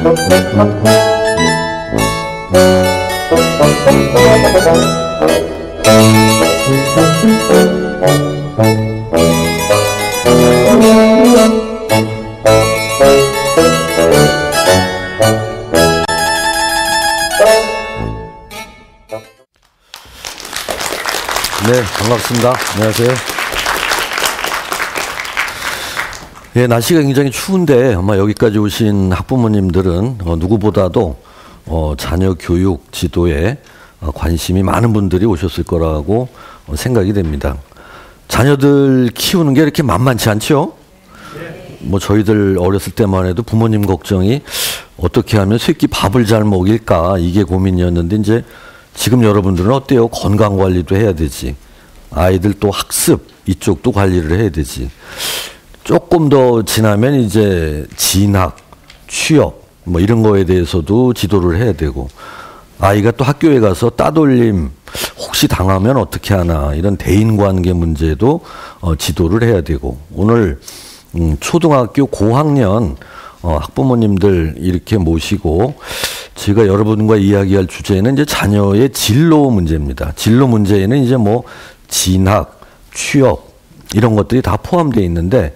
네, 반갑습니다. 안녕하세요. 예, 날씨가 굉장히 추운데 아마 여기까지 오신 학부모님들은 누구보다도 자녀 교육 지도에 관심이 많은 분들이 오셨을 거라고 생각이 됩니다. 자녀들 키우는 게 이렇게 만만치 않죠? 뭐 저희들 어렸을 때만 해도 부모님 걱정이 어떻게 하면 새끼 밥을 잘 먹일까 이게 고민이었는데 이제 지금 여러분들은 어때요? 건강 관리도 해야 되지. 아이들 또 학습 이쪽도 관리를 해야 되지. 조금 더 지나면 이제 진학, 취업 뭐 이런 거에 대해서도 지도를 해야 되고 아이가 또 학교에 가서 따돌림 혹시 당하면 어떻게 하나 이런 대인관계 문제도 지도를 해야 되고 오늘 초등학교 고학년 학부모님들 이렇게 모시고 제가 여러분과 이야기할 주제는 이제 자녀의 진로 문제입니다. 진로 문제에는 이제 뭐 진학, 취업 이런 것들이 다 포함되어 있는데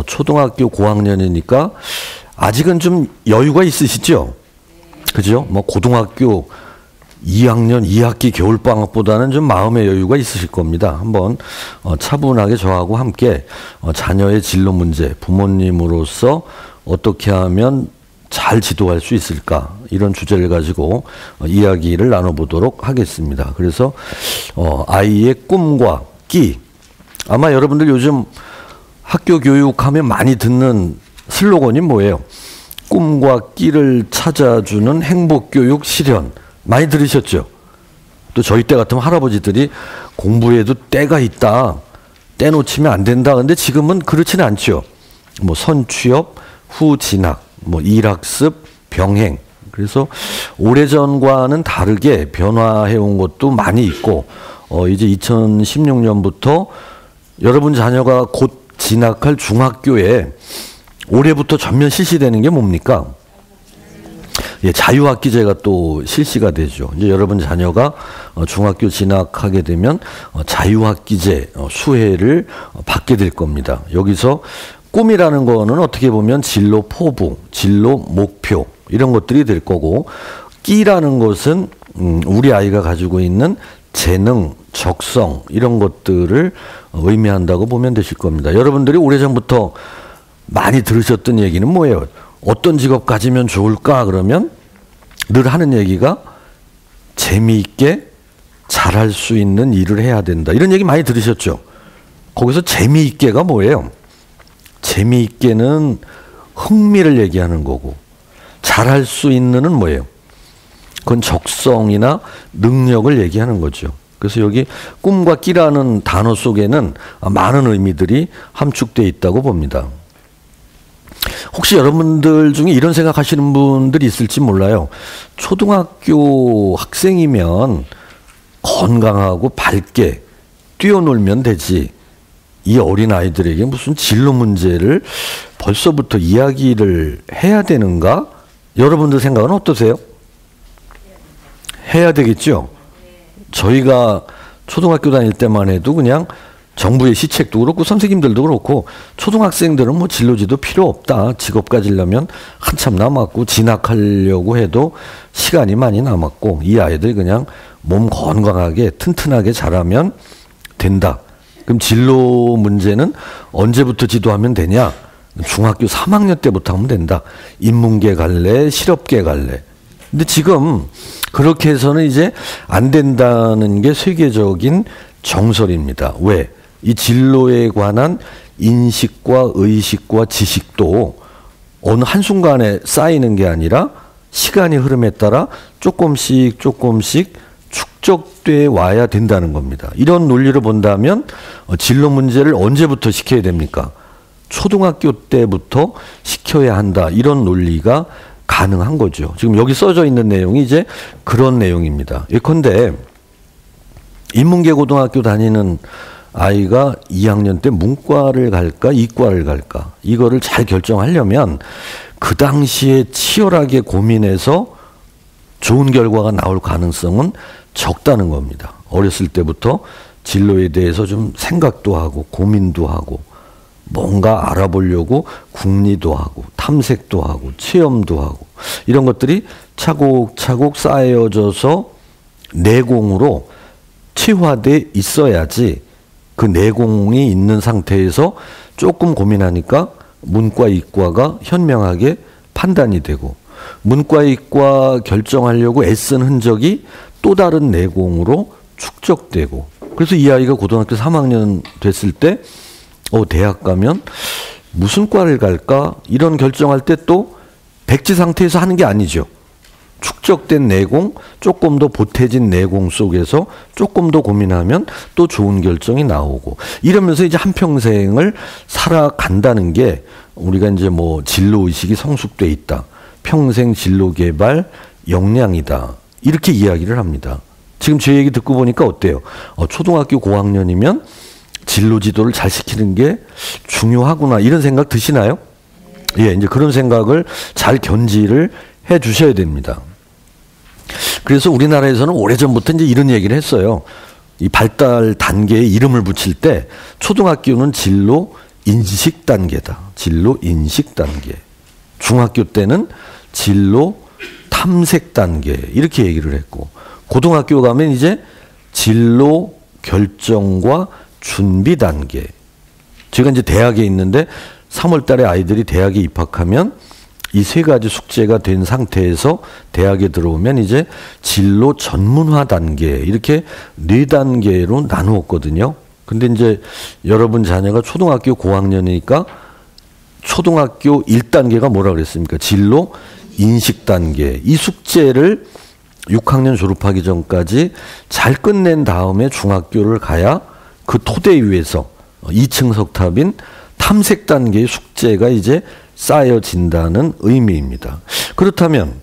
초등학교 고학년이니까 아직은 좀 여유가 있으시죠? 그죠? 뭐 고등학교 2학년 2학기 겨울방학보다는 좀 마음의 여유가 있으실 겁니다. 한번 차분하게 저하고 함께 자녀의 진로 문제, 부모님으로서 어떻게 하면 잘 지도할 수 있을까 이런 주제를 가지고 이야기를 나눠보도록 하겠습니다. 그래서 아이의 꿈과 끼 아마 여러분들 요즘 학교 교육하면 많이 듣는 슬로건이 뭐예요? 꿈과 끼를 찾아주는 행복교육 실현 많이 들으셨죠? 또 저희 때 같으면 할아버지들이 공부에도 때가 있다 때 놓치면 안 된다 근데 지금은 그렇지는 않죠. 뭐 선취업, 후진학 뭐 일학습, 병행 그래서 오래전과는 다르게 변화해온 것도 많이 있고 이제 2016년부터 여러분 자녀가 곧 진학할 중학교에 올해부터 전면 실시되는 게 뭡니까? 예, 자유학기제가 또 실시가 되죠. 이제 여러분 자녀가 중학교 진학하게 되면 자유학기제 수혜를 받게 될 겁니다. 여기서 꿈이라는 거는 어떻게 보면 진로 포부, 진로 목표 이런 것들이 될 거고 끼라는 것은 우리 아이가 가지고 있는 재능, 적성 이런 것들을 의미한다고 보면 되실 겁니다. 여러분들이 오래전부터 많이 들으셨던 얘기는 뭐예요? 어떤 직업 가지면 좋을까? 그러면 늘 하는 얘기가 재미있게 잘할 수 있는 일을 해야 된다. 이런 얘기 많이 들으셨죠? 거기서 재미있게가 뭐예요? 재미있게는 흥미를 얘기하는 거고 잘할 수 있는은 뭐예요? 그건 적성이나 능력을 얘기하는 거죠. 그래서 여기 꿈과 끼라는 단어 속에는 많은 의미들이 함축되어 있다고 봅니다. 혹시 여러분들 중에 이런 생각하시는 분들이 있을지 몰라요. 초등학교 학생이면 건강하고 밝게 뛰어놀면 되지. 이 어린 아이들에게 무슨 진로 문제를 벌써부터 이야기를 해야 되는가? 여러분들 생각은 어떠세요? 해야 되겠죠? 저희가 초등학교 다닐 때만 해도 그냥 정부의 시책도 그렇고 선생님들도 그렇고 초등학생들은 뭐 진로지도 필요 없다. 직업 가지려면 한참 남았고 진학하려고 해도 시간이 많이 남았고 이 아이들 그냥 몸 건강하게 튼튼하게 자라면 된다. 그럼 진로 문제는 언제부터 지도하면 되냐? 중학교 3학년 때부터 하면 된다. 인문계 갈래? 실업계 갈래? 근데 지금 그렇게 해서는 이제 안 된다는 게 세계적인 정설입니다. 왜? 이 진로에 관한 인식과 의식과 지식도 어느 한순간에 쌓이는 게 아니라 시간이 흐름에 따라 조금씩 축적돼 와야 된다는 겁니다. 이런 논리를 본다면 진로 문제를 언제부터 시켜야 됩니까? 초등학교 때부터 시켜야 한다. 이런 논리가 가능한 거죠. 지금 여기 써져 있는 내용이 이제 그런 내용입니다. 예컨대 인문계 고등학교 다니는 아이가 2학년 때 문과를 갈까 이과를 갈까 이거를 잘 결정하려면 그 당시에 치열하게 고민해서 좋은 결과가 나올 가능성은 적다는 겁니다. 어렸을 때부터 진로에 대해서 좀 생각도 하고 고민도 하고 뭔가 알아보려고 궁리도 하고 탐색도 하고 체험도 하고 이런 것들이 차곡차곡 쌓여져서 내공으로 체화돼 있어야지 그 내공이 있는 상태에서 조금 고민하니까 문과 이과가 현명하게 판단이 되고 문과 이과 결정하려고 애쓴 흔적이 또 다른 내공으로 축적되고 그래서 이 아이가 고등학교 3학년 됐을 때 대학 가면 무슨 과를 갈까 이런 결정할 때 또 백지 상태에서 하는 게 아니죠. 축적된 내공, 조금 더 보태진 내공 속에서 조금 더 고민하면 또 좋은 결정이 나오고 이러면서 이제 한평생을 살아간다는 게 우리가 이제 뭐 진로의식이 성숙돼 있다. 평생 진로 개발 역량이다. 이렇게 이야기를 합니다. 지금 제 얘기 듣고 보니까 어때요? 초등학교 고학년이면 진로 지도를 잘 시키는 게 중요하구나. 이런 생각 드시나요? 예, 이제 그런 생각을 잘 견지를 해 주셔야 됩니다. 그래서 우리나라에서는 오래전부터 이제 이런 얘기를 했어요. 이 발달 단계에 이름을 붙일 때 초등학교는 진로 인식 단계다. 진로 인식 단계. 중학교 때는 진로 탐색 단계. 이렇게 얘기를 했고 고등학교 가면 이제 진로 결정과 준비 단계. 제가 이제 대학에 있는데 3월 달에 아이들이 대학에 입학하면 이 세 가지 숙제가 된 상태에서 대학에 들어오면 이제 진로 전문화 단계 이렇게 4단계로 나누었거든요. 근데 이제 여러분 자녀가 초등학교 고학년이니까 초등학교 1단계가 뭐라 그랬습니까? 진로 인식 단계. 이 숙제를 6학년 졸업하기 전까지 잘 끝낸 다음에 중학교를 가야 그 토대 위에서 2층 석탑인 탐색 단계의 숙제가 이제 쌓여진다는 의미입니다. 그렇다면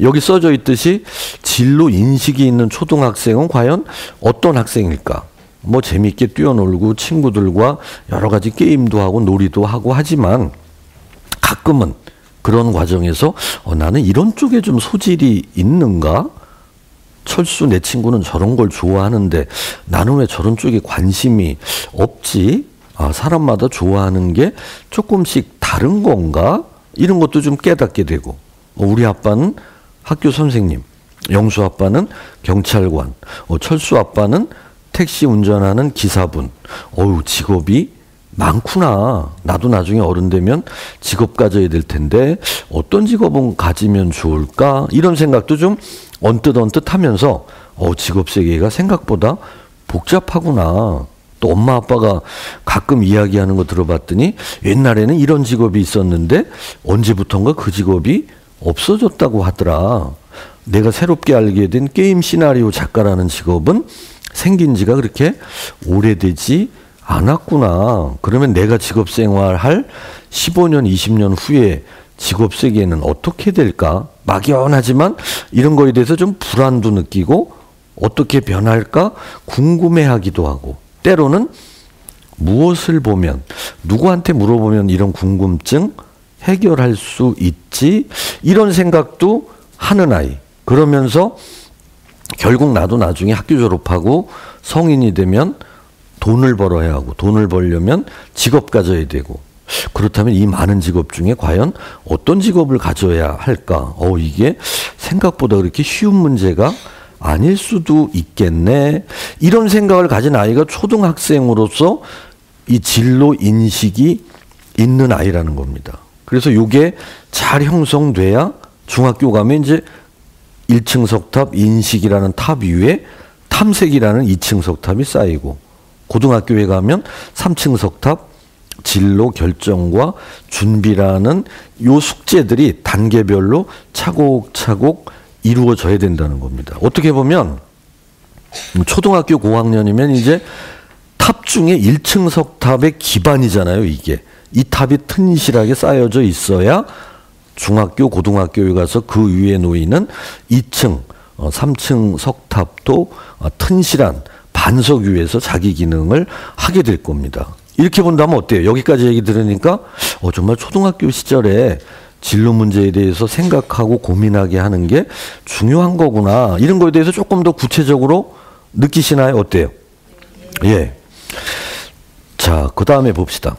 여기 써져 있듯이 진로 인식이 있는 초등학생은 과연 어떤 학생일까? 뭐 재미있게 뛰어놀고 친구들과 여러 가지 게임도 하고 놀이도 하고 하지만 가끔은 그런 과정에서 나는 이런 쪽에 좀 소질이 있는가? 철수 내 친구는 저런 걸 좋아하는데 나는 왜 저런 쪽에 관심이 없지? 사람마다 좋아하는 게 조금씩 다른 건가? 이런 것도 좀 깨닫게 되고 우리 아빠는 학교 선생님, 영수 아빠는 경찰관, 철수 아빠는 택시 운전하는 기사분. 직업이 많구나. 나도 나중에 어른 되면 직업 가져야 될 텐데 어떤 직업은 가지면 좋을까? 이런 생각도 좀 언뜻 하면서 직업 세계가 생각보다 복잡하구나. 또 엄마 아빠가 가끔 이야기하는 거 들어봤더니 옛날에는 이런 직업이 있었는데 언제부턴가 그 직업이 없어졌다고 하더라. 내가 새롭게 알게 된 게임 시나리오 작가라는 직업은 생긴 지가 그렇게 오래되지 않았구나. 그러면 내가 직업 생활할 15년, 20년 후에 직업 세계는 어떻게 될까? 막연하지만 이런 거에 대해서 좀 불안도 느끼고 어떻게 변할까 궁금해하기도 하고 때로는 무엇을 보면 누구한테 물어보면 이런 궁금증 해결할 수 있지? 이런 생각도 하는 아이. 그러면서 결국 나도 나중에 학교 졸업하고 성인이 되면 돈을 벌어야 하고 돈을 벌려면 직업 가져야 되고 그렇다면 이 많은 직업 중에 과연 어떤 직업을 가져야 할까? 이게 생각보다 그렇게 쉬운 문제가 아닐 수도 있겠네. 이런 생각을 가진 아이가 초등학생으로서 이 진로 인식이 있는 아이라는 겁니다. 그래서 이게 잘 형성돼야 중학교 가면 이제 1층 석탑 인식이라는 탑 위에 탐색이라는 2층 석탑이 쌓이고 고등학교에 가면 3층 석탑 진로 결정과 준비라는 요 숙제들이 단계별로 차곡차곡 이루어져야 된다는 겁니다. 어떻게 보면 초등학교 고학년이면 이제 탑 중에 1층 석탑의 기반이잖아요, 이게. 이 탑이 튼실하게 쌓여져 있어야 중학교, 고등학교에 가서 그 위에 놓이는 2층, 3층 석탑도 튼실한 반석 위에서 자기 기능을 하게 될 겁니다. 이렇게 본다면 어때요? 여기까지 얘기 들으니까 정말 초등학교 시절에 진로 문제에 대해서 생각하고 고민하게 하는 게 중요한 거구나. 이런 거에 대해서 조금 더 구체적으로 느끼시나요? 어때요? 예. 자, 그 다음에 봅시다.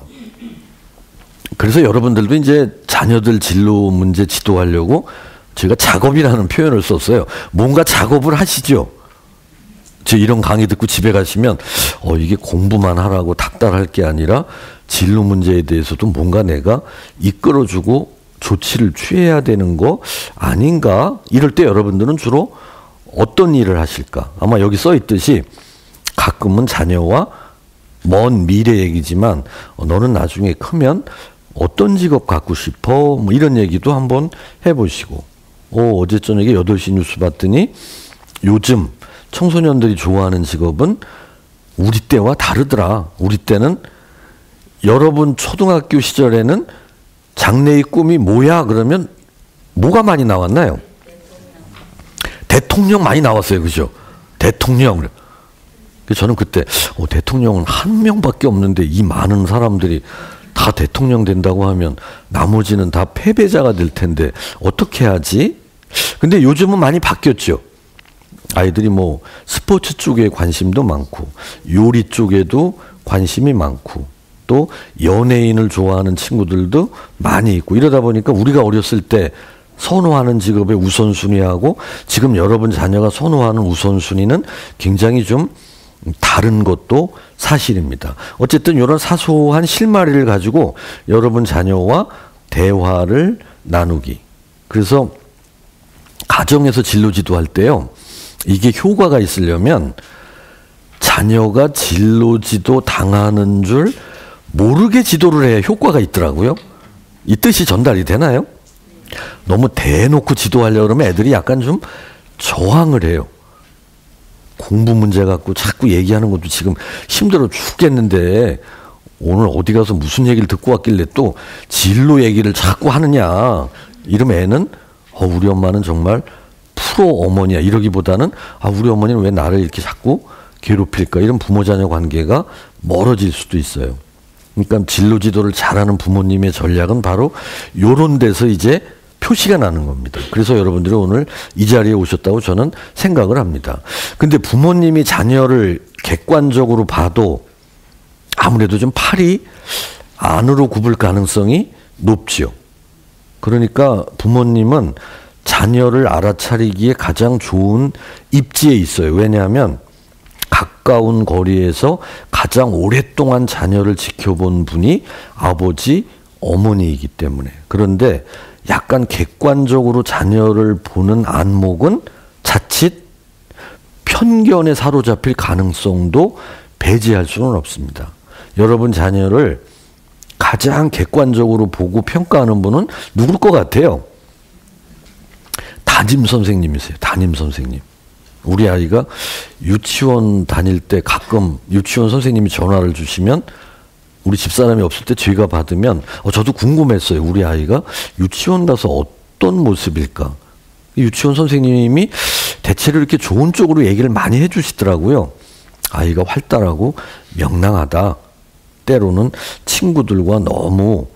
그래서 여러분들도 이제 자녀들 진로 문제 지도하려고 제가 작업이라는 표현을 썼어요. 뭔가 작업을 하시죠. 저 이런 강의 듣고 집에 가시면 이게 공부만 하라고 닥달할 게 아니라 진로 문제에 대해서도 뭔가 내가 이끌어주고 조치를 취해야 되는 거 아닌가? 이럴 때 여러분들은 주로 어떤 일을 하실까? 아마 여기 써 있듯이 가끔은 자녀와 먼 미래 얘기지만 너는 나중에 크면 어떤 직업 갖고 싶어? 뭐 이런 얘기도 한번 해보시고 어제 저녁에 8시 뉴스 봤더니 요즘 청소년들이 좋아하는 직업은 우리 때와 다르더라. 우리 때는 여러분 초등학교 시절에는 장래의 꿈이 뭐야? 그러면 뭐가 많이 나왔나요? 대통령 많이 나왔어요. 그죠? 대통령. 저는 그때 대통령은 한 명밖에 없는데 이 많은 사람들이 다 대통령 된다고 하면 나머지는 다 패배자가 될 텐데 어떻게 하지? 근데 요즘은 많이 바뀌었죠. 아이들이 뭐 스포츠 쪽에 관심도 많고 요리 쪽에도 관심이 많고 또 연예인을 좋아하는 친구들도 많이 있고 이러다 보니까 우리가 어렸을 때 선호하는 직업의 우선순위하고 지금 여러분 자녀가 선호하는 우선순위는 굉장히 좀 다른 것도 사실입니다. 어쨌든 이런 사소한 실마리를 가지고 여러분 자녀와 대화를 나누기. 그래서 가정에서 진로 지도할 때요. 이게 효과가 있으려면 자녀가 진로 지도 당하는 줄 모르게 지도를 해야 효과가 있더라고요. 이 뜻이 전달이 되나요? 너무 대놓고 지도하려고 그러면 애들이 약간 좀 저항을 해요. 공부 문제 갖고 자꾸 얘기하는 것도 지금 힘들어 죽겠는데 오늘 어디 가서 무슨 얘기를 듣고 왔길래 또 진로 얘기를 자꾸 하느냐. 이러면 애는 우리 엄마는 정말 프로 어머니야 이러기보다는 우리 어머니는 왜 나를 이렇게 자꾸 괴롭힐까. 이런 부모 자녀 관계가 멀어질 수도 있어요. 그러니까 진로 지도를 잘하는 부모님의 전략은 바로 요런 데서 이제 표시가 나는 겁니다. 그래서 여러분들이 오늘 이 자리에 오셨다고 저는 생각을 합니다. 근데 부모님이 자녀를 객관적으로 봐도 아무래도 좀 팔이 안으로 굽을 가능성이 높지요. 그러니까 부모님은 자녀를 알아차리기에 가장 좋은 입지에 있어요. 왜냐하면 가까운 거리에서 가장 오랫동안 자녀를 지켜본 분이 아버지, 어머니이기 때문에. 그런데 약간 객관적으로 자녀를 보는 안목은 자칫 편견에 사로잡힐 가능성도 배제할 수는 없습니다. 여러분 자녀를 가장 객관적으로 보고 평가하는 분은 누굴 것 같아요? 담임 선생님이세요. 담임 선생님. 우리 아이가 유치원 다닐 때 가끔 유치원 선생님이 전화를 주시면 우리 집사람이 없을 때 저희가 받으면 저도 궁금했어요. 우리 아이가 유치원 가서 어떤 모습일까? 유치원 선생님이 대체로 이렇게 좋은 쪽으로 얘기를 많이 해주시더라고요. 아이가 활달하고 명랑하다. 때로는 친구들과 너무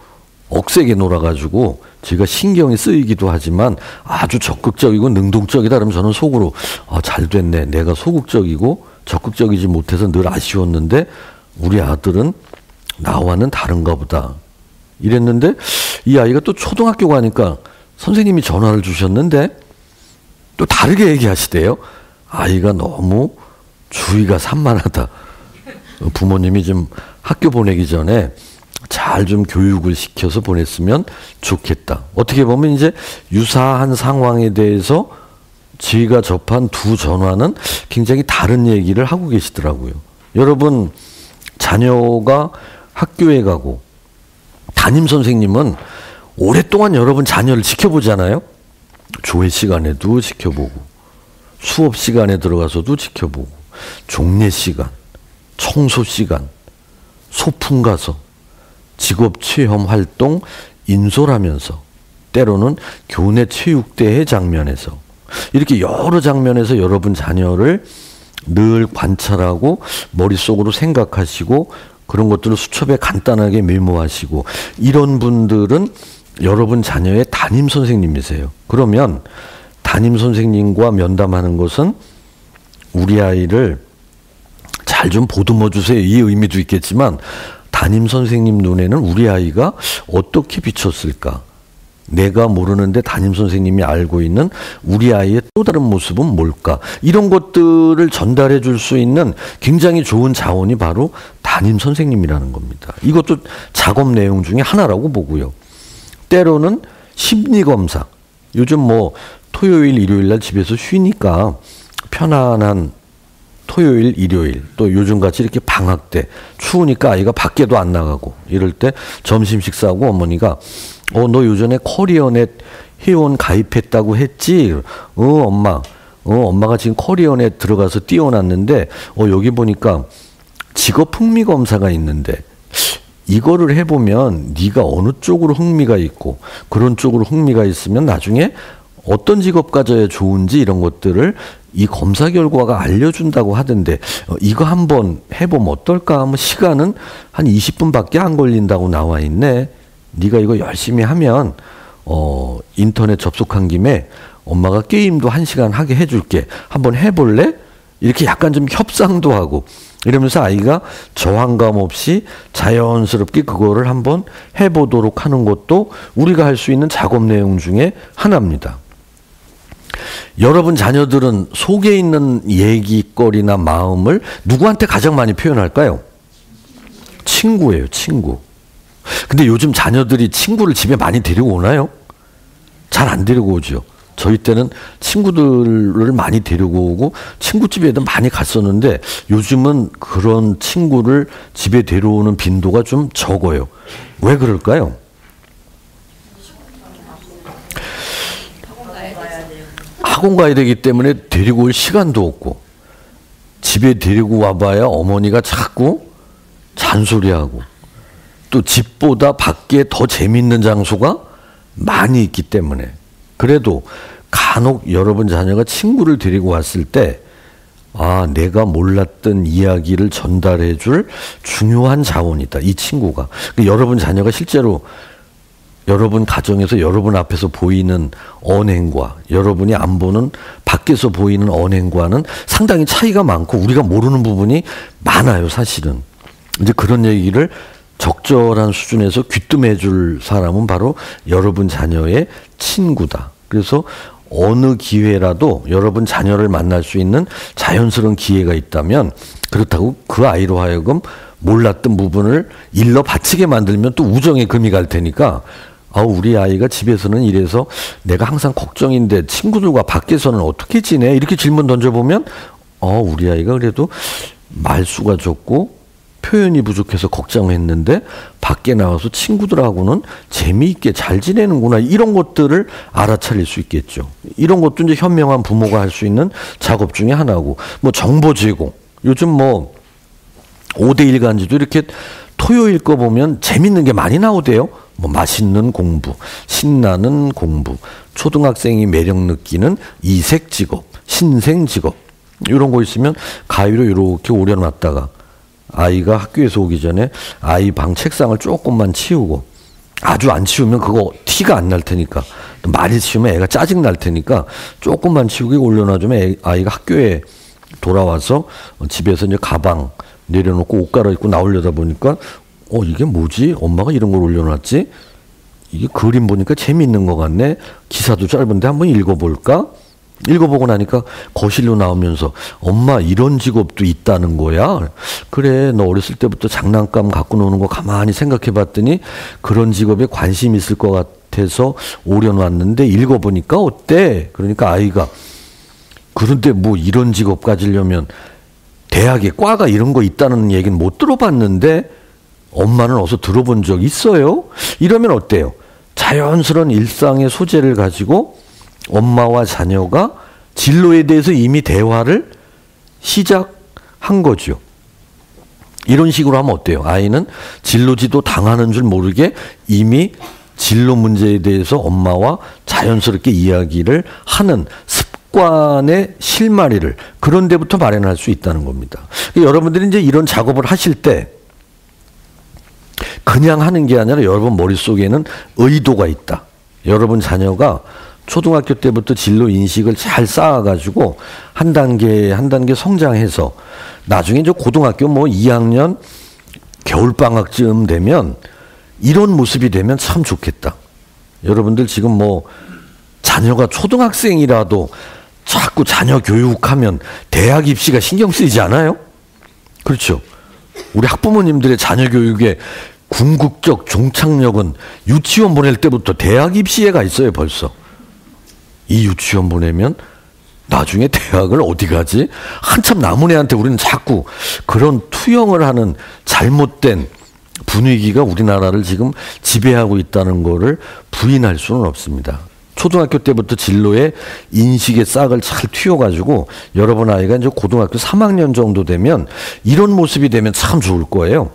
억세게 놀아가지고 제가 신경이 쓰이기도 하지만 아주 적극적이고 능동적이다. 그러면 저는 속으로 잘 됐네. 내가 소극적이고 적극적이지 못해서 늘 아쉬웠는데 우리 아들은 나와는 다른가 보다. 이랬는데 이 아이가 또 초등학교 가니까 선생님이 전화를 주셨는데 또 다르게 얘기하시대요. 아이가 너무 주의가 산만하다. 부모님이 좀 학교 보내기 전에 잘 좀 교육을 시켜서 보냈으면 좋겠다. 어떻게 보면 이제 유사한 상황에 대해서 저희가 접한 두 전화는 굉장히 다른 얘기를 하고 계시더라고요. 여러분 자녀가 학교에 가고 담임 선생님은 오랫동안 여러분 자녀를 지켜보잖아요. 조회 시간에도 지켜보고 수업 시간에 들어가서도 지켜보고 종례 시간, 청소 시간, 소풍 가서 직업 체험 활동 인솔하면서 때로는 교내 체육대회 장면에서 이렇게 여러 장면에서 여러분 자녀를 늘 관찰하고 머릿속으로 생각하시고 그런 것들을 수첩에 간단하게 메모하시고 이런 분들은 여러분 자녀의 담임 선생님이세요. 그러면 담임 선생님과 면담하는 것은 우리 아이를 잘 좀 보듬어 주세요. 이 의미도 있겠지만 담임 선생님 눈에는 우리 아이가 어떻게 비쳤을까? 내가 모르는데 담임 선생님이 알고 있는 우리 아이의 또 다른 모습은 뭘까? 이런 것들을 전달해 줄 수 있는 굉장히 좋은 자원이 바로 담임 선생님이라는 겁니다. 이것도 작업 내용 중에 하나라고 보고요. 때로는 심리검사. 요즘 뭐 토요일, 일요일 날 집에서 쉬니까 편안한 토요일, 일요일, 또 요즘같이 이렇게 방학 때 추우니까 아이가 밖에도 안 나가고 이럴 때 점심 식사하고 어머니가 너 요전에 커리어넷 회원 가입했다고 했지? 엄마. 엄마가 지금 커리어넷 들어가서 띄워놨는데 여기 보니까 직업 흥미 검사가 있는데 이거를 해보면 네가 어느 쪽으로 흥미가 있고 그런 쪽으로 흥미가 있으면 나중에 어떤 직업 가져야 좋은지 이런 것들을 이 검사 결과가 알려준다고 하던데 이거 한번 해보면 어떨까 하면 시간은 한 20분밖에 안 걸린다고 나와 있네. 네가 이거 열심히 하면 인터넷 접속한 김에 엄마가 게임도 1시간 하게 해줄게. 한번 해볼래? 이렇게 약간 좀 협상도 하고 이러면서 아이가 저항감 없이 자연스럽게 그거를 한번 해보도록 하는 것도 우리가 할 수 있는 작업 내용 중에 하나입니다. 여러분 자녀들은 속에 있는 얘기거리나 마음을 누구한테 가장 많이 표현할까요? 친구예요, 친구. 근데 요즘 자녀들이 친구를 집에 많이 데리고 오나요? 잘 안 데리고 오죠. 저희 때는 친구들을 많이 데리고 오고 친구집에도 많이 갔었는데 요즘은 그런 친구를 집에 데려오는 빈도가 좀 적어요. 왜 그럴까요? 학원 가야 되기 때문에 데리고 올 시간도 없고 집에 데리고 와봐야 어머니가 자꾸 잔소리하고 또 집보다 밖에 더 재밌는 장소가 많이 있기 때문에 그래도 간혹 여러분 자녀가 친구를 데리고 왔을 때 내가 몰랐던 이야기를 전달해 줄 중요한 자원이다. 이 친구가. 여러분 자녀가 실제로 여러분 가정에서 여러분 앞에서 보이는 언행과 여러분이 안 보는 밖에서 보이는 언행과는 상당히 차이가 많고 우리가 모르는 부분이 많아요, 사실은. 이제 그런 얘기를 적절한 수준에서 귀뜸해 줄 사람은 바로 여러분 자녀의 친구다. 그래서 어느 기회라도 여러분 자녀를 만날 수 있는 자연스러운 기회가 있다면 그렇다고 그 아이로 하여금 몰랐던 부분을 일러 바치게 만들면 또 우정의 금이 갈 테니까 우리 아이가 집에서는 이래서 내가 항상 걱정인데 친구들과 밖에서는 어떻게 지내? 이렇게 질문 던져보면 우리 아이가 그래도 말수가 적고 표현이 부족해서 걱정했는데 밖에 나와서 친구들하고는 재미있게 잘 지내는구나. 이런 것들을 알아차릴 수 있겠죠. 이런 것도 이제 현명한 부모가 할 수 있는 작업 중에 하나고 뭐 정보 제공. 요즘 뭐 5대1 간지도 이렇게 토요일 거 보면 재밌는 게 많이 나오대요. 뭐 맛있는 공부, 신나는 공부, 초등학생이 매력 느끼는 이색 직업, 신생 직업 이런 거 있으면 가위로 이렇게 오려놨다가 아이가 학교에서 오기 전에 아이 방 책상을 조금만 치우고 아주 안 치우면 그거 티가 안 날 테니까 많이 치우면 애가 짜증 날 테니까 조금만 치우고 올려놔주면 아이가 학교에 돌아와서 집에서 이제 가방 내려놓고 옷 갈아입고 나오려다 보니까 이게 뭐지? 엄마가 이런 걸 올려놨지? 이게 그림 보니까 재미있는 것 같네. 기사도 짧은데 한번 읽어볼까? 읽어보고 나니까 거실로 나오면서 엄마 이런 직업도 있다는 거야. 그래 너 어렸을 때부터 장난감 갖고 노는 거 가만히 생각해 봤더니 그런 직업에 관심 있을 것 같아서 오려놨는데 읽어보니까 어때? 그러니까 아이가 그런데 뭐 이런 직업 가지려면 대학에 과가 이런 거 있다는 얘기는 못 들어봤는데 엄마는 어서 들어본 적 있어요? 이러면 어때요? 자연스러운 일상의 소재를 가지고 엄마와 자녀가 진로에 대해서 이미 대화를 시작한 거죠. 이런 식으로 하면 어때요? 아이는 진로지도 당하는 줄 모르게 이미 진로 문제에 대해서 엄마와 자연스럽게 이야기를 하는 습관의 실마리를 그런 데부터 마련할 수 있다는 겁니다. 여러분들이 이제 이런 작업을 하실 때 그냥 하는 게 아니라 여러분 머릿속에는 의도가 있다. 여러분 자녀가 초등학교 때부터 진로 인식을 잘 쌓아가지고 한 단계 한 단계 성장해서 나중에 이제 고등학교 뭐 2학년 겨울방학쯤 되면 이런 모습이 되면 참 좋겠다. 여러분들 지금 뭐 자녀가 초등학생이라도 자꾸 자녀 교육하면 대학 입시가 신경 쓰이지 않아요? 그렇죠. 우리 학부모님들의 자녀 교육에 궁극적 종착역은 유치원 보낼 때부터 대학 입시에 가 있어요, 벌써. 이 유치원 보내면 나중에 대학을 어디 가지? 한참 남은 애한테 우리는 자꾸 그런 투영을 하는 잘못된 분위기가 우리나라를 지금 지배하고 있다는 거를 부인할 수는 없습니다. 초등학교 때부터 진로의 인식의 싹을 잘 틔워가지고 여러분 아이가 이제 고등학교 3학년 정도 되면 이런 모습이 되면 참 좋을 거예요.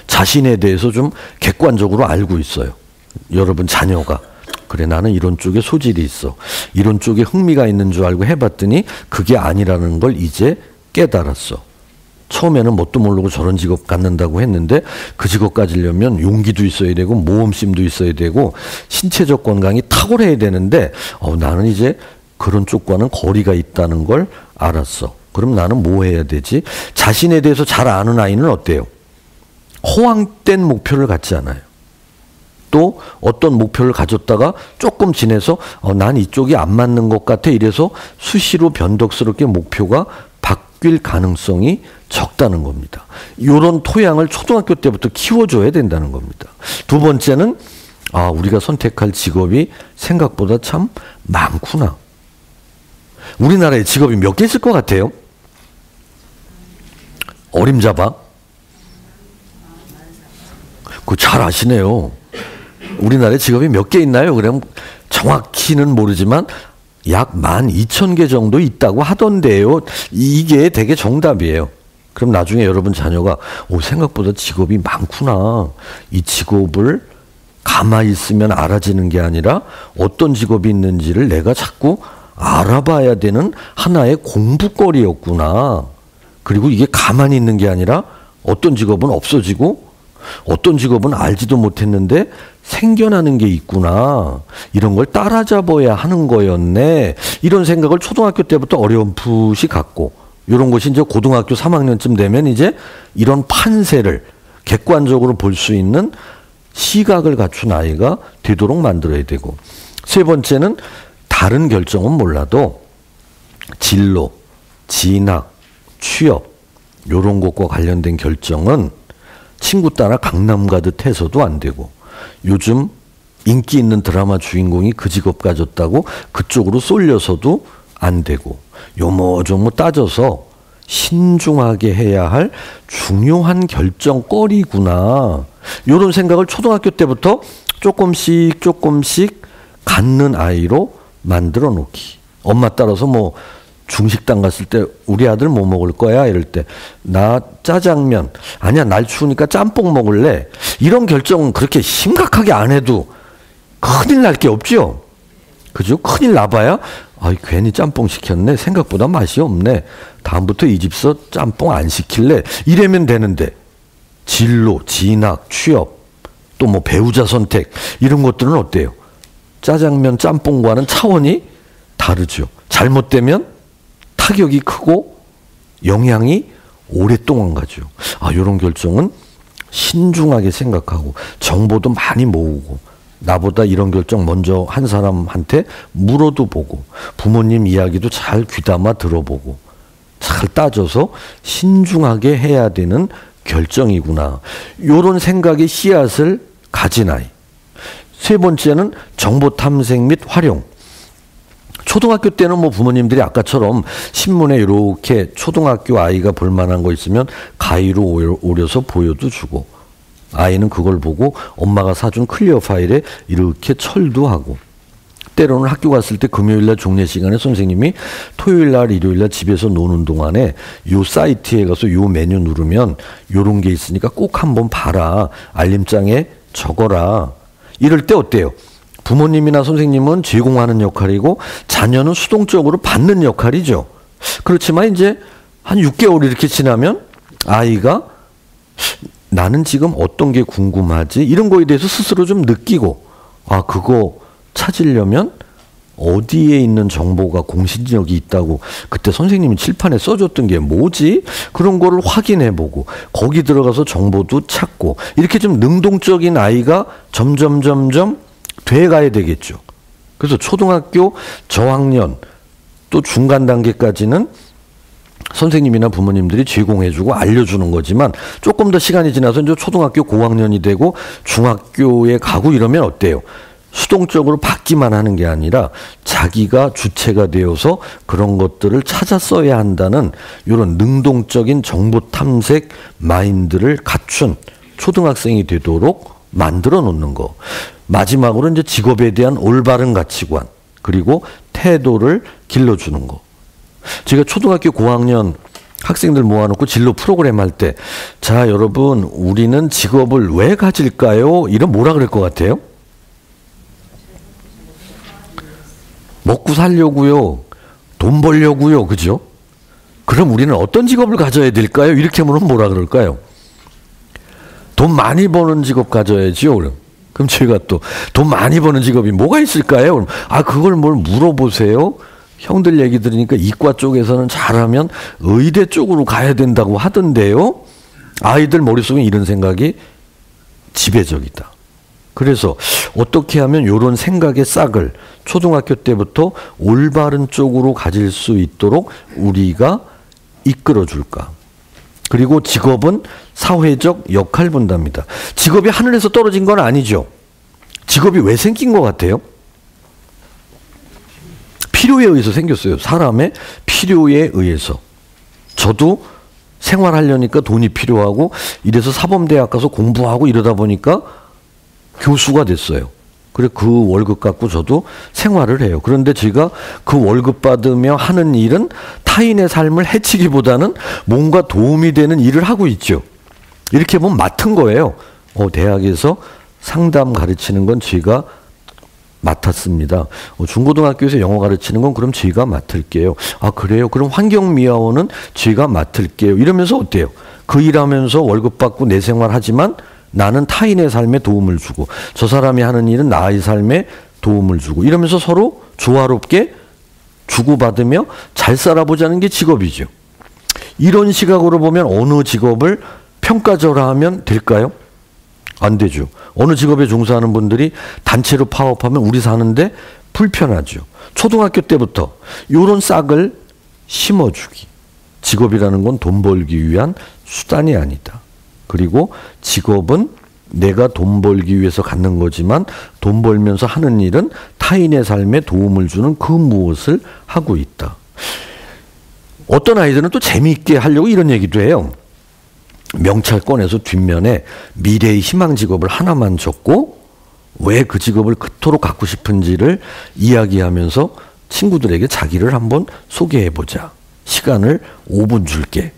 자신에 대해서 좀 객관적으로 알고 있어요. 여러분 자녀가. 그래, 나는 이런 쪽에 소질이 있어. 이런 쪽에 흥미가 있는 줄 알고 해봤더니 그게 아니라는 걸 이제 깨달았어. 처음에는 뭣도 모르고 저런 직업 갖는다고 했는데 그 직업 가지려면 용기도 있어야 되고 모험심도 있어야 되고 신체적 건강이 탁월해야 되는데 나는 이제 그런 쪽과는 거리가 있다는 걸 알았어. 그럼 나는 뭐 해야 되지? 자신에 대해서 잘 아는 아이는 어때요? 허황된 목표를 갖지 않아요. 또 어떤 목표를 가졌다가 조금 지내서 난 이쪽이 안 맞는 것 같아 이래서 수시로 변덕스럽게 목표가 바뀔 가능성이 적다는 겁니다. 이런 토양을 초등학교 때부터 키워줘야 된다는 겁니다. 두 번째는 우리가 선택할 직업이 생각보다 참 많구나. 우리나라에 직업이 몇 개 있을 것 같아요? 어림잡아? 그거 잘 아시네요. 우리나라에 직업이 몇 개 있나요? 그럼 정확히는 모르지만 약 12,000개 정도 있다고 하던데요. 이게 되게 정답이에요. 그럼 나중에 여러분 자녀가 생각보다 직업이 많구나. 이 직업을 가만히 있으면 알아지는 게 아니라 어떤 직업이 있는지를 내가 자꾸 알아봐야 되는 하나의 공부거리였구나. 그리고 이게 가만히 있는 게 아니라 어떤 직업은 없어지고 어떤 직업은 알지도 못했는데 생겨나는 게 있구나. 이런 걸 따라잡아야 하는 거였네. 이런 생각을 초등학교 때부터 어렴풋이 갖고 이런 것이 이제 고등학교 3학년쯤 되면 이제 이런 판세를 객관적으로 볼 수 있는 시각을 갖춘 아이가 되도록 만들어야 되고 세 번째는 다른 결정은 몰라도 진로, 진학, 취업 이런 것과 관련된 결정은 친구 따라 강남 가듯 해서도 안 되고 요즘 인기 있는 드라마 주인공이 그 직업 가졌다고 그쪽으로 쏠려서도 안 되고 요모조모 따져서 신중하게 해야 할 중요한 결정거리구나. 이런 생각을 초등학교 때부터 조금씩 갖는 아이로 만들어 놓기. 엄마 따라서 뭐 중식당 갔을 때 우리 아들 뭐 먹을 거야? 이럴 때 나 짜장면. 아니야, 날 추우니까 짬뽕 먹을래. 이런 결정은 그렇게 심각하게 안 해도 큰일 날 게 없죠. 그죠? 큰일 나봐야 괜히 짬뽕 시켰네. 생각보다 맛이 없네. 다음부터 이 집서 짬뽕 안 시킬래. 이러면 되는데 진로, 진학, 취업 또 뭐 배우자 선택 이런 것들은 어때요? 짜장면, 짬뽕과는 차원이 다르죠. 잘못되면 타격이 크고 영향이 오랫동안 가죠. 이런 결정은 신중하게 생각하고 정보도 많이 모으고 나보다 이런 결정 먼저 한 사람한테 물어도 보고 부모님 이야기도 잘 귀담아 들어보고 잘 따져서 신중하게 해야 되는 결정이구나. 이런 생각의 씨앗을 가진 아이. 세 번째는 정보 탐색 및 활용. 초등학교 때는 뭐 부모님들이 아까처럼 신문에 이렇게 초등학교 아이가 볼 만한 거 있으면 가위로 오려서 보여도 주고 아이는 그걸 보고 엄마가 사준 클리어 파일에 이렇게 철도 하고 때로는 학교 갔을 때 금요일날 종례 시간에 선생님이 토요일날 일요일날 집에서 노는 동안에 요 사이트에 가서 요 메뉴 누르면 요런 게 있으니까 꼭 한번 봐라. 알림장에 적어라. 이럴 때 어때요? 부모님이나 선생님은 제공하는 역할이고 자녀는 수동적으로 받는 역할이죠. 그렇지만 이제 한 6개월 이렇게 지나면 아이가 나는 지금 어떤 게 궁금하지? 이런 거에 대해서 스스로 좀 느끼고, 아, 그거 찾으려면 어디에 있는 정보가 공신력이 있다고 그때 선생님이 칠판에 써줬던 게 뭐지? 그런 거를 확인해보고 거기 들어가서 정보도 찾고 이렇게 좀 능동적인 아이가 점점 돼가야 되겠죠. 그래서 초등학교 저학년 또 중간 단계까지는 선생님이나 부모님들이 제공해주고 알려주는 거지만 조금 더 시간이 지나서 이제 초등학교 고학년이 되고 중학교에 가고 이러면 어때요? 수동적으로 받기만 하는 게 아니라 자기가 주체가 되어서 그런 것들을 찾아 써야 한다는 이런 능동적인 정보 탐색 마인드를 갖춘 초등학생이 되도록 만들어 놓는 거. 마지막으로 이제 직업에 대한 올바른 가치관 그리고 태도를 길러주는 거. 제가 초등학교 고학년 학생들 모아놓고 진로 프로그램 할 때, 자, 여러분, 우리는 직업을 왜 가질까요? 이런 뭐라 그럴 것 같아요? 먹고 살려고요. 돈 벌려고요. 그죠? 그럼 우리는 어떤 직업을 가져야 될까요? 이렇게 물으면 뭐라 그럴까요? 돈 많이 버는 직업 가져야지요. 그럼 저희가 또 돈 많이 버는 직업이 뭐가 있을까요? 그럼 아, 그걸 뭘 물어보세요? 형들 얘기 들으니까 이과 쪽에서는 잘하면 의대 쪽으로 가야 된다고 하던데요. 아이들 머릿속에 이런 생각이 지배적이다. 그래서 어떻게 하면 이런 생각의 싹을 초등학교 때부터 올바른 쪽으로 가질 수 있도록 우리가 이끌어 줄까? 그리고 직업은 사회적 역할 분담이다. 직업이 하늘에서 떨어진 건 아니죠. 직업이 왜 생긴 것 같아요? 필요에 의해서 생겼어요. 사람의 필요에 의해서. 저도 생활하려니까 돈이 필요하고 이래서 사범대학 가서 공부하고 이러다 보니까 교수가 됐어요. 그래 그 월급 갖고 저도 생활을 해요. 그런데 제가 그 월급 받으며 하는 일은 타인의 삶을 해치기보다는 뭔가 도움이 되는 일을 하고 있죠. 이렇게 보면 맡은 거예요. 대학에서 상담 가르치는 건 제가 맡았습니다. 중고등학교에서 영어 가르치는 건 그럼 제가 맡을게요. 아, 그래요? 그럼 환경미화원은 제가 맡을게요. 이러면서 어때요? 그 일하면서 월급 받고 내 생활 하지만 나는 타인의 삶에 도움을 주고 저 사람이 하는 일은 나의 삶에 도움을 주고 이러면서 서로 조화롭게 주고받으며 잘 살아보자는 게 직업이죠. 이런 시각으로 보면 어느 직업을 평가절하하면 될까요? 안 되죠. 어느 직업에 종사하는 분들이 단체로 파업하면 우리 사는데 불편하죠. 초등학교 때부터 이런 싹을 심어주기. 직업이라는 건 돈 벌기 위한 수단이 아니다. 그리고 직업은 내가 돈 벌기 위해서 갖는 거지만 돈 벌면서 하는 일은 타인의 삶에 도움을 주는 그 무엇을 하고 있다. 어떤 아이들은 또 재미있게 하려고 이런 얘기도 해요. 명찰권에서 뒷면에 미래의 희망 직업을 하나만 적고 왜 그 직업을 그토록 갖고 싶은지를 이야기하면서 친구들에게 자기를 한번 소개해보자. 시간을 5분 줄게.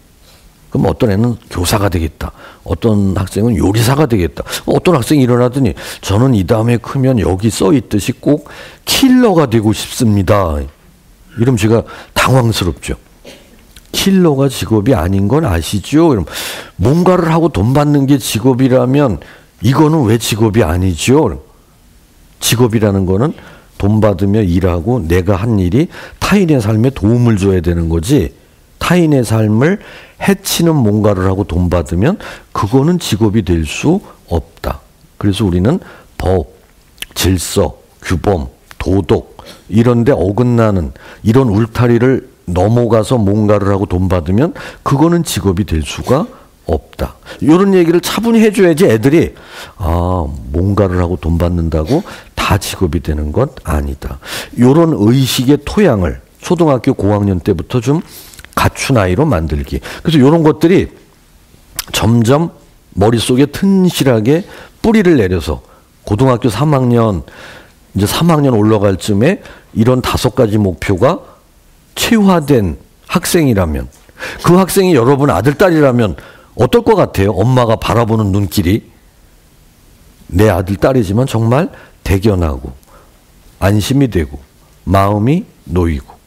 그럼 어떤 애는 교사가 되겠다. 어떤 학생은 요리사가 되겠다. 어떤 학생이 일어나더니 저는 이 다음에 크면 여기 써 있듯이 꼭 킬러가 되고 싶습니다. 이러면 제가 당황스럽죠. 킬러가 직업이 아닌 건 아시죠? 그럼 뭔가를 하고 돈 받는 게 직업이라면 이거는 왜 직업이 아니죠? 직업이라는 거는 돈 받으며 일하고 내가 한 일이 타인의 삶에 도움을 줘야 되는 거지 타인의 삶을 해치는 뭔가를 하고 돈 받으면 그거는 직업이 될 수 없다. 그래서 우리는 법, 질서, 규범, 도덕 이런 데 어긋나는 이런 울타리를 넘어가서 뭔가를 하고 돈 받으면 그거는 직업이 될 수가 없다. 이런 얘기를 차분히 해줘야지 애들이 아, 뭔가를 하고 돈 받는다고 다 직업이 되는 것 아니다. 이런 의식의 토양을 초등학교 고학년 때부터 좀 갖춘 아이로 만들기. 그래서 이런 것들이 점점 머릿속에 튼실하게 뿌리를 내려서 고등학교 3학년 이제 3학년 올라갈 쯤에 이런 5가지 목표가 체화된 학생이라면 그 학생이 여러분 아들, 딸이라면 어떨 것 같아요? 엄마가 바라보는 눈길이 내 아들, 딸이지만 정말 대견하고 안심이 되고 마음이 놓이고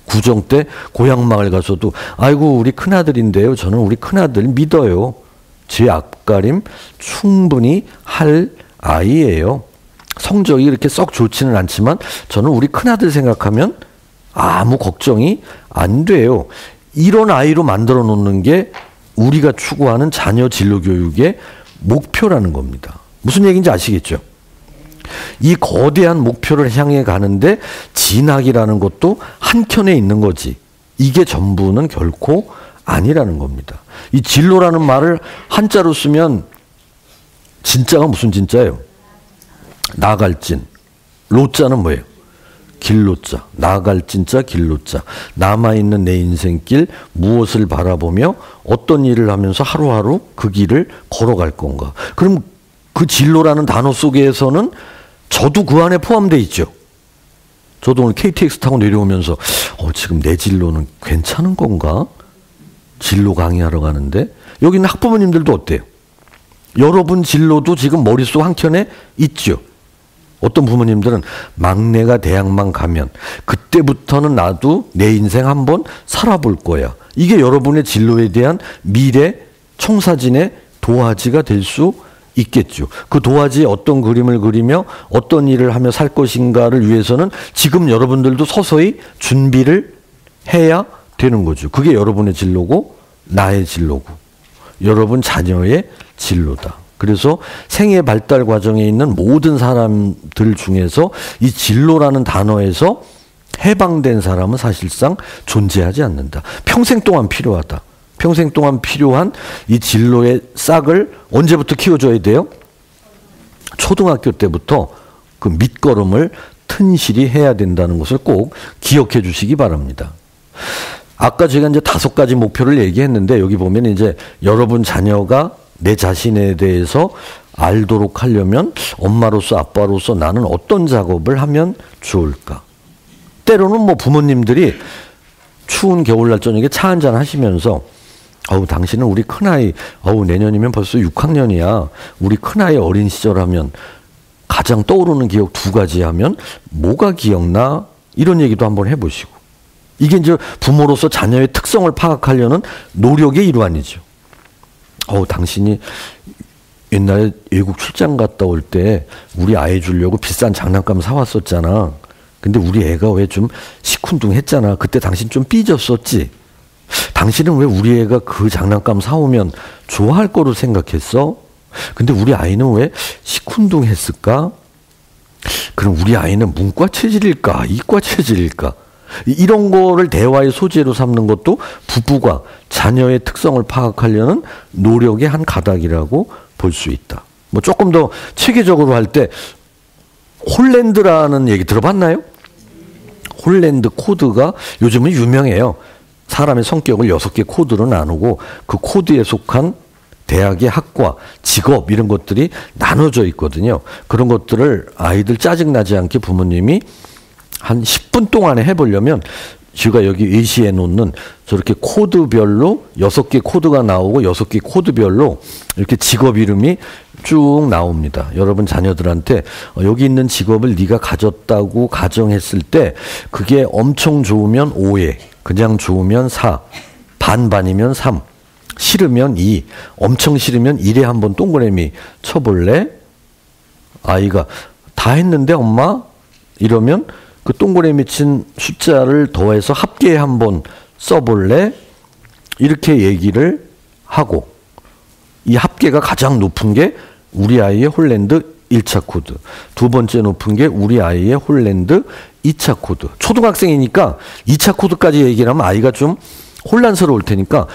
구정 때 고향마을 가서도 아이고 우리 큰아들인데요. 저는 우리 큰아들 믿어요. 제 앞가림 충분히 할 아이예요. 성적이 이렇게 썩 좋지는 않지만 저는 우리 큰아들 생각하면 아무 걱정이 안 돼요. 이런 아이로 만들어 놓는 게 우리가 추구하는 자녀 진로 교육의 목표라는 겁니다. 무슨 얘기인지 아시겠죠? 이 거대한 목표를 향해 가는데 진학이라는 것도 한켠에 있는 거지. 이게 전부는 결코 아니라는 겁니다. 이 진로라는 말을 한자로 쓰면 진짜가 무슨 진짜예요? 나갈 진. 로자는 뭐예요? 길로자. 나갈 진짜 길로자. 남아있는 내 인생길 무엇을 바라보며 어떤 일을 하면서 하루하루 그 길을 걸어갈 건가. 그럼 그 진로라는 단어 속에서는 저도 그 안에 포함되어 있죠. 저도 오늘 KTX 타고 내려오면서 지금 내 진로는 괜찮은 건가? 진로 강의하러 가는데 여기 있는 학부모님들도 어때요? 여러분 진로도 지금 머릿속 한켠에 있죠. 어떤 부모님들은 막내가 대학만 가면 그때부터는 나도 내 인생 한번 살아볼 거야. 이게 여러분의 진로에 대한 미래 청사진의 도화지가 될 수 있겠죠. 그 도화지에 어떤 그림을 그리며 어떤 일을 하며 살 것인가를 위해서는 지금 여러분들도 서서히 준비를 해야 되는 거죠. 그게 여러분의 진로고 나의 진로고 여러분 자녀의 진로다. 그래서 생애 발달 과정에 있는 모든 사람들 중에서 이 진로라는 단어에서 해방된 사람은 사실상 존재하지 않는다. 평생 동안 필요하다. 평생 동안 필요한 이 진로의 싹을 언제부터 키워줘야 돼요? 초등학교 때부터 그 밑거름을 튼실히 해야 된다는 것을 꼭 기억해 주시기 바랍니다. 아까 제가 이제 5가지 목표를 얘기했는데 여기 보면 이제 여러분 자녀가 내 자신에 대해서 알도록 하려면 엄마로서 아빠로서 나는 어떤 작업을 하면 좋을까? 때로는 뭐 부모님들이 추운 겨울날 저녁에 차 한잔 하시면서 당신은 우리 큰아이 내년이면 벌써 6학년이야. 우리 큰아이 어린 시절 하면 가장 떠오르는 기억 2가지 하면 뭐가 기억나? 이런 얘기도 한번 해보시고 이게 이제 부모로서 자녀의 특성을 파악하려는 노력의 일환이죠. 당신이 옛날에 외국 출장 갔다 올 때 우리 아이 주려고 비싼 장난감 사왔었잖아. 근데 우리 애가 왜 좀 시큰둥했잖아. 그때 당신 좀 삐졌었지. 당신은 왜 우리 애가 그 장난감 사오면 좋아할 거로 생각했어? 근데 우리 아이는 왜 시큰둥했을까? 그럼 우리 아이는 문과 체질일까? 이과 체질일까? 이런 거를 대화의 소재로 삼는 것도 부부가 자녀의 특성을 파악하려는 노력의 한 가닥이라고 볼 수 있다. 뭐 조금 더 체계적으로 할 때 홀랜드라는 얘기 들어봤나요? 홀랜드 코드가 요즘은 유명해요. 사람의 성격을 6개 코드로 나누고 그 코드에 속한 대학의 학과, 직업 이런 것들이 나눠져 있거든요. 그런 것들을 아이들 짜증나지 않게 부모님이 한 10분 동안에 해보려면 제가 여기 예시해 놓는 저렇게 코드별로 6개 코드가 나오고 6개 코드별로 이렇게 직업 이름이 쭉 나옵니다. 여러분 자녀들한테 여기 있는 직업을 네가 가졌다고 가정했을 때 그게 엄청 좋으면 5에, 그냥 좋으면 4, 반반이면 3, 싫으면 2, 엄청 싫으면 1에 한번 동그라미 쳐볼래? 아이가 다 했는데 엄마? 이러면 그 동그라미 친 숫자를 더해서 합계에 한번 써볼래? 이렇게 얘기를 하고 이 합계가 가장 높은 게 우리 아이의 홀랜드 1차 코드, 2번째 높은 게 우리 아이의 홀랜드 2차 코드. 초등학생이니까 2차 코드까지 얘기를 하면 아이가 좀 혼란스러울 테니까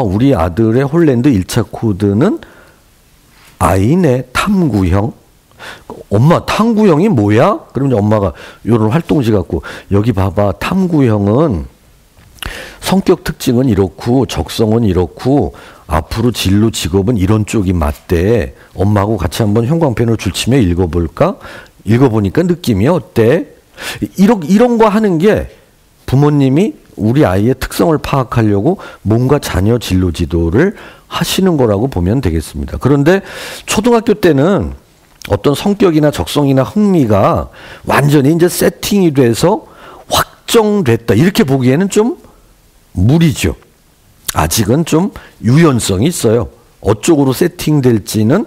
우리 아들의 홀랜드 1차 코드는 아이네 탐구형. 엄마 탐구형이 뭐야? 그러면 엄마가 이런 활동지 갖고 여기 봐봐, 탐구형은 성격 특징은 이렇고 적성은 이렇고 앞으로 진로 직업은 이런 쪽이 맞대. 엄마하고 같이 한번 형광펜으로 줄치며 읽어볼까? 읽어보니까 느낌이 어때? 이런 거 하는 게 부모님이 우리 아이의 특성을 파악하려고 뭔가 자녀 진로 지도를 하시는 거라고 보면 되겠습니다. 그런데 초등학교 때는 어떤 성격이나 적성이나 흥미가 완전히 이제 세팅이 돼서 확정됐다. 이렇게 보기에는 좀 무리죠. 아직은 좀 유연성이 있어요. 어쪽으로 세팅될지는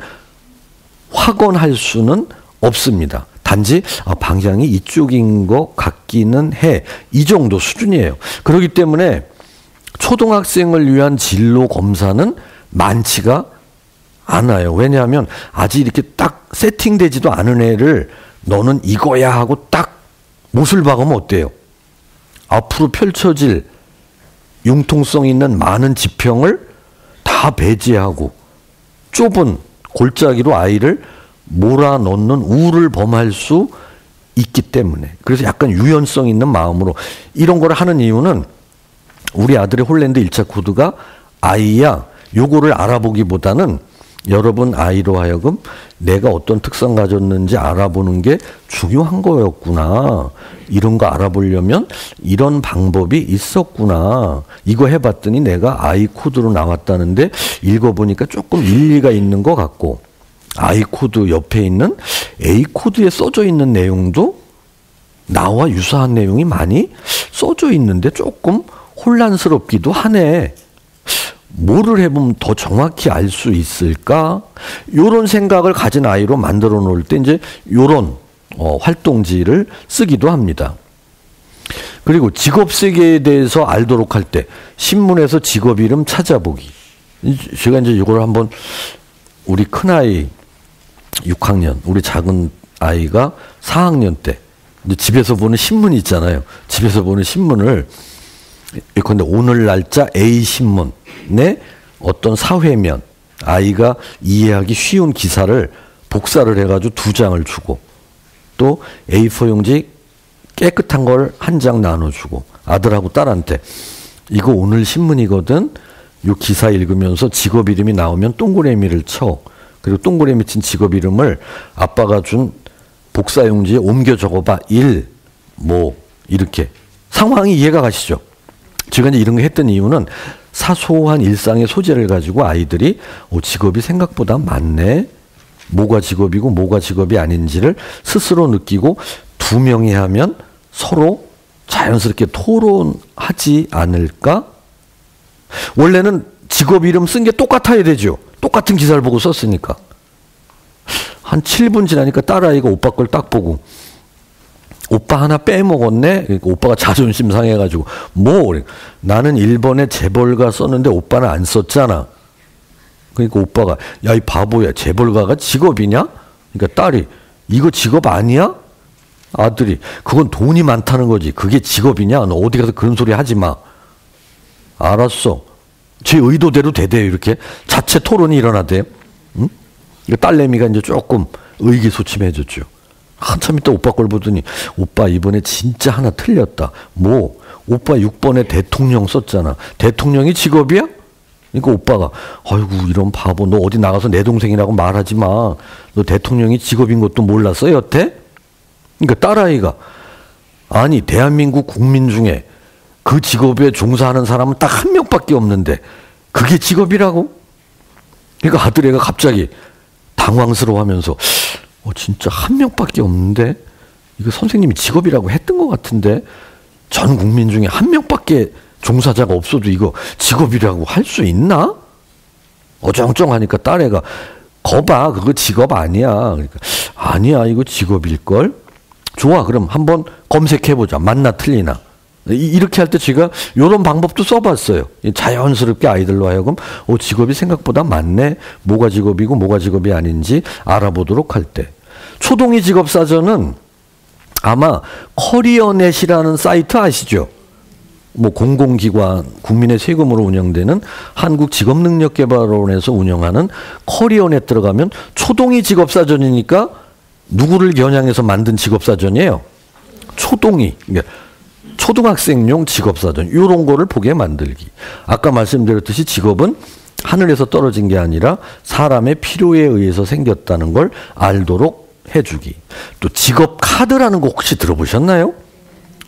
확언할 수는 없습니다. 단지 방향이 이쪽인 것 같기는 해. 이 정도 수준이에요. 그렇기 때문에 초등학생을 위한 진로 검사는 많지가 않아요. 왜냐하면 아직 이렇게 딱 세팅되지도 않은 애를 너는 이거야 하고 딱 못을 박으면 어때요? 앞으로 펼쳐질 융통성 있는 많은 지평을 다 배제하고 좁은 골짜기로 아이를 몰아넣는 우를 범할 수 있기 때문에, 그래서 약간 유연성 있는 마음으로 이런 걸 하는 이유는 우리 아들의 홀랜드 1차 코드가 아이야 요거를 알아보기보다는 여러분 아이로 하여금 내가 어떤 특성 가졌는지 알아보는 게 중요한 거였구나. 이런 거 알아보려면 이런 방법이 있었구나. 이거 해봤더니 내가 I 코드로 나왔다는데 읽어보니까 조금 일리가 있는 것 같고, I 코드 옆에 있는 A 코드에 써져 있는 내용도 나와 유사한 내용이 많이 써져 있는데 조금 혼란스럽기도 하네. 뭐를 해보면 더 정확히 알 수 있을까? 요런 생각을 가진 아이로 만들어 놓을 때 이제 요런 활동지를 쓰기도 합니다. 그리고 직업 세계에 대해서 알도록 할 때 신문에서 직업 이름 찾아보기. 제가 이제 이걸 한번 우리 큰아이 6학년, 우리 작은 아이가 4학년 때 이제 집에서 보는 신문 있잖아요. 집에서 보는 신문을 예컨대 오늘 날짜 A신문에 어떤 사회면 아이가 이해하기 쉬운 기사를 복사를 해가지고 2장을 주고, 또 A4 용지 깨끗한 걸 한 장 나눠주고, 아들하고 딸한테 이거 오늘 신문이거든, 요 기사 읽으면서 직업 이름이 나오면 동그라미를 쳐. 그리고 동그라미 친 직업 이름을 아빠가 준 복사 용지에 옮겨 적어봐. 1, 뭐 이렇게. 상황이 이해가 가시죠? 제가 이제 이런 거 했던 이유는 사소한 일상의 소재를 가지고 아이들이 직업이 생각보다 많네. 뭐가 직업이고 뭐가 직업이 아닌지를 스스로 느끼고 두 명이 하면 서로 자연스럽게 토론하지 않을까? 원래는 직업 이름 쓴 게 똑같아야 되죠. 똑같은 기사를 보고 썼으니까. 한 7분 지나니까 딸아이가 오빠 걸 딱 보고 오빠 하나 빼먹었네? 그러니까 오빠가 자존심 상해가지고, 뭐, 나는 1번에 재벌가 썼는데 오빠는 안 썼잖아. 그러니까 오빠가, 야, 이 바보야. 재벌가가 직업이냐? 그러니까 딸이, 이거 직업 아니야? 아들이, 그건 돈이 많다는 거지. 그게 직업이냐? 너 어디 가서 그런 소리 하지 마. 알았어. 제 의도대로 되대요. 이렇게 자체 토론이 일어나대요. 응? 딸내미가 이제 조금 의기소침해졌죠. 한참 있다 오빠 걸 보더니, 오빠 이번에 진짜 하나 틀렸다. 뭐? 오빠 6번에 대통령 썼잖아. 대통령이 직업이야? 그러니까 오빠가, 아이고 이런 바보, 너 어디 나가서 내 동생이라고 말하지 마. 너 대통령이 직업인 것도 몰랐어 여태? 그러니까 딸아이가, 아니 대한민국 국민 중에 그 직업에 종사하는 사람은 딱 한 명밖에 없는데 그게 직업이라고? 그러니까 아들애가 갑자기 당황스러워하면서, 진짜 한 명밖에 없는데 이거 선생님이 직업이라고 했던 것 같은데, 전 국민 중에 한 명밖에 종사자가 없어도 이거 직업이라고 할 수 있나? 어정쩡하니까 딸애가, 거봐 그거 직업 아니야. 그러니까, 아니야 이거 직업일걸? 좋아, 그럼 한번 검색해보자. 맞나 틀리나. 이렇게 할 때 제가 이런 방법도 써봤어요. 자연스럽게 아이들로 하여금 직업이 생각보다 많네. 뭐가 직업이고 뭐가 직업이 아닌지 알아보도록 할 때. 초동이 직업사전은 아마 커리어넷이라는 사이트 아시죠? 뭐 공공기관, 국민의 세금으로 운영되는 한국직업능력개발원에서 운영하는 커리어넷 들어가면 초동이 직업사전이니까 누구를 겨냥해서 만든 직업사전이에요? 초동이. 그러니까 초등학생용 직업사전, 이런 거를 보게 만들기. 아까 말씀드렸듯이 직업은 하늘에서 떨어진 게 아니라 사람의 필요에 의해서 생겼다는 걸 알도록 해주기. 또 직업 카드라는 거 혹시 들어보셨나요?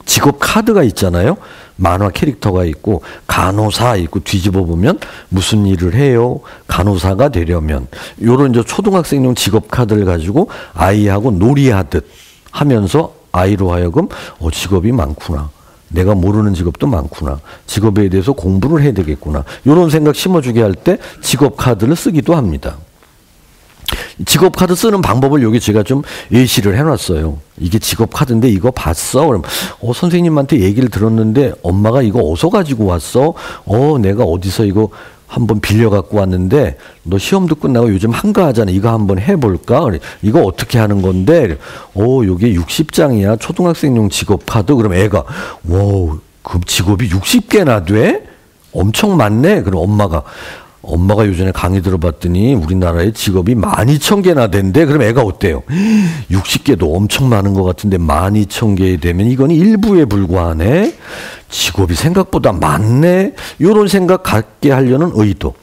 직업 카드가 있잖아요. 만화 캐릭터가 있고 간호사 있고 뒤집어 보면 무슨 일을 해요? 간호사가 되려면. 요런 이제 초등학생용 직업 카드를 가지고 아이하고 놀이하듯 하면서 아이로 하여금 직업이 많구나. 내가 모르는 직업도 많구나. 직업에 대해서 공부를 해야 되겠구나. 이런 생각 심어주게 할 때 직업 카드를 쓰기도 합니다. 직업 카드 쓰는 방법을 여기 제가 좀 예시를 해놨어요. 이게 직업 카드인데 이거 봤어? 그럼 선생님한테 얘기를 들었는데 엄마가 이거 어디서 가지고 왔어? 내가 어디서 이거 한번 빌려 갖고 왔는데 너 시험도 끝나고 요즘 한가하잖아. 이거 한번 해볼까? 그래. 이거 어떻게 하는 건데? 요게 60장이야. 초등학생용 직업 카드. 그럼 애가 그 직업이 60개나 돼? 엄청 많네. 그럼 엄마가 요전에 강의 들어봤더니 우리나라에 직업이 12,000개나 된대. 그럼 애가 어때요? 60개도 엄청 많은 것 같은데 12,000개 되면 이건 일부에 불과하네. 직업이 생각보다 많네. 이런 생각 갖게 하려는 의도.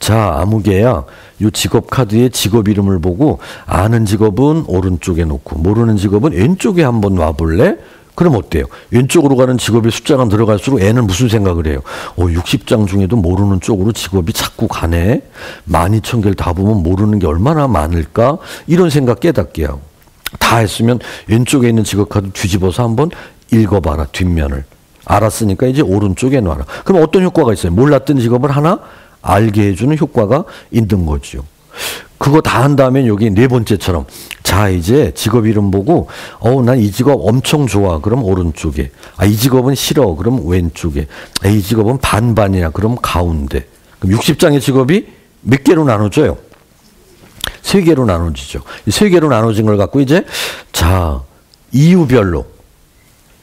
자, 아무개야. 요 직업 카드의 직업 이름을 보고 아는 직업은 오른쪽에 놓고 모르는 직업은 왼쪽에 한번 놔볼래? 그럼 어때요? 왼쪽으로 가는 직업의 숫자가 들어갈수록 애는 무슨 생각을 해요? 60장 중에도 모르는 쪽으로 직업이 자꾸 가네. 12,000개를 다 보면 모르는 게 얼마나 많을까? 이런 생각 깨닫게 하고. 다 했으면 왼쪽에 있는 직업 카드 뒤집어서 한번 읽어봐라. 뒷면을. 알았으니까 이제 오른쪽에 놔라. 그럼 어떤 효과가 있어요? 몰랐던 직업을 하나 알게 해주는 효과가 있는 거죠. 그거 다 한 다음에 여기 네 번째처럼 자 이제 직업 이름 보고 난 이 직업 엄청 좋아. 그럼 오른쪽에. 이 직업은 싫어. 그럼 왼쪽에. 이 직업은 반반이야. 그럼 가운데. 그럼 60장의 직업이 몇 개로 나눠져요? 3개로 나눠지죠. 이 3개로 나눠진 걸 갖고 이제 자 이유별로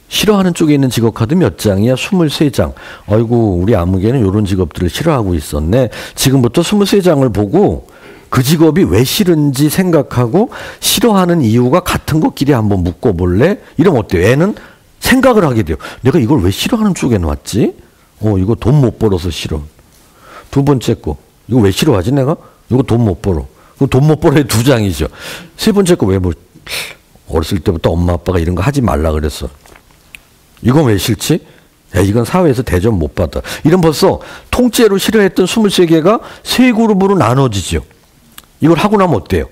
싫어하는 쪽에 있는 직업 카드 몇 장이야? 23장. 아이고 우리 아무개는 이런 직업들을 싫어하고 있었네. 지금부터 23장을 보고 그 직업이 왜 싫은지 생각하고 싫어하는 이유가 같은 것끼리 한번 묶어볼래? 이러면 어때요? 애는 생각을 하게 돼요. 내가 이걸 왜 싫어하는 쪽에 놨지? 이거 돈 못 벌어서 싫어. 두 번째 거. 이거 왜 싫어하지 내가? 이거 돈 못 벌어. 돈 못 벌어의 2장이죠. 세 번째 거 왜 어렸을 때부터 엄마 아빠가 이런 거 하지 말라 그랬어. 이건 왜 싫지? 야, 이건 사회에서 대접 못 받아. 이런 벌써 통째로 싫어했던 23개가 3그룹으로 나눠지죠. 이걸 하고 나면 어때요?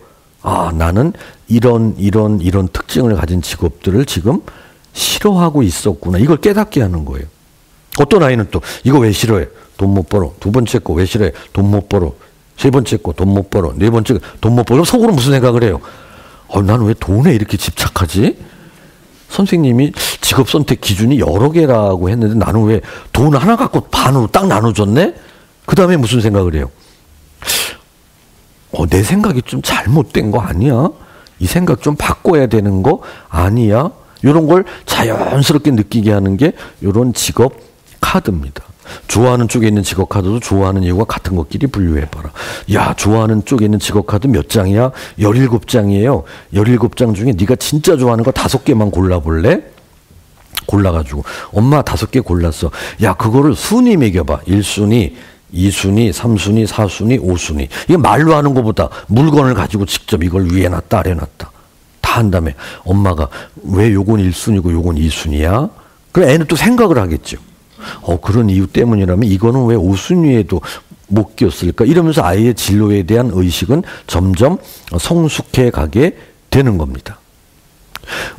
나는 이런 특징을 가진 직업들을 지금 싫어하고 있었구나. 이걸 깨닫게 하는 거예요. 어떤 아이는 또 이거 왜 싫어해? 돈 못 벌어. 두 번째 거 왜 싫어해? 돈 못 벌어. 세 번째 거 돈 못 벌어. 네 번째 거 돈 못 벌어. 속으로 무슨 생각을 해요? 나는 왜 돈에 이렇게 집착하지? 선생님이 직업 선택 기준이 여러 개라고 했는데 나는 왜 돈 하나 갖고 반으로 딱 나눠줬네? 그 다음에 무슨 생각을 해요? 내 생각이 좀 잘못된 거 아니야? 이 생각 좀 바꿔야 되는 거 아니야? 이런 걸 자연스럽게 느끼게 하는 게 이런 직업 카드입니다. 좋아하는 쪽에 있는 직업 카드도 좋아하는 이유가 같은 것끼리 분류해봐라. 야, 좋아하는 쪽에 있는 직업 카드 몇 장이야? 17장이에요. 17장 중에 네가 진짜 좋아하는 거 5개만 골라볼래? 골라가지고 엄마 5개 골랐어. 야, 그거를 순위 매겨봐. 1순위 2순위, 3순위, 4순위, 5순위. 이게 말로 하는 것보다 물건을 가지고 직접 이걸 위에 놨다 아래 놨다 다 한 다음에 엄마가 왜 요건 1순위고 요건 2순위야? 그럼 애는 또 생각을 하겠죠. 그런 이유 때문이라면 이거는 왜 5순위에도 못 꼈을까? 이러면서 아이의 진로에 대한 의식은 점점 성숙해 가게 되는 겁니다.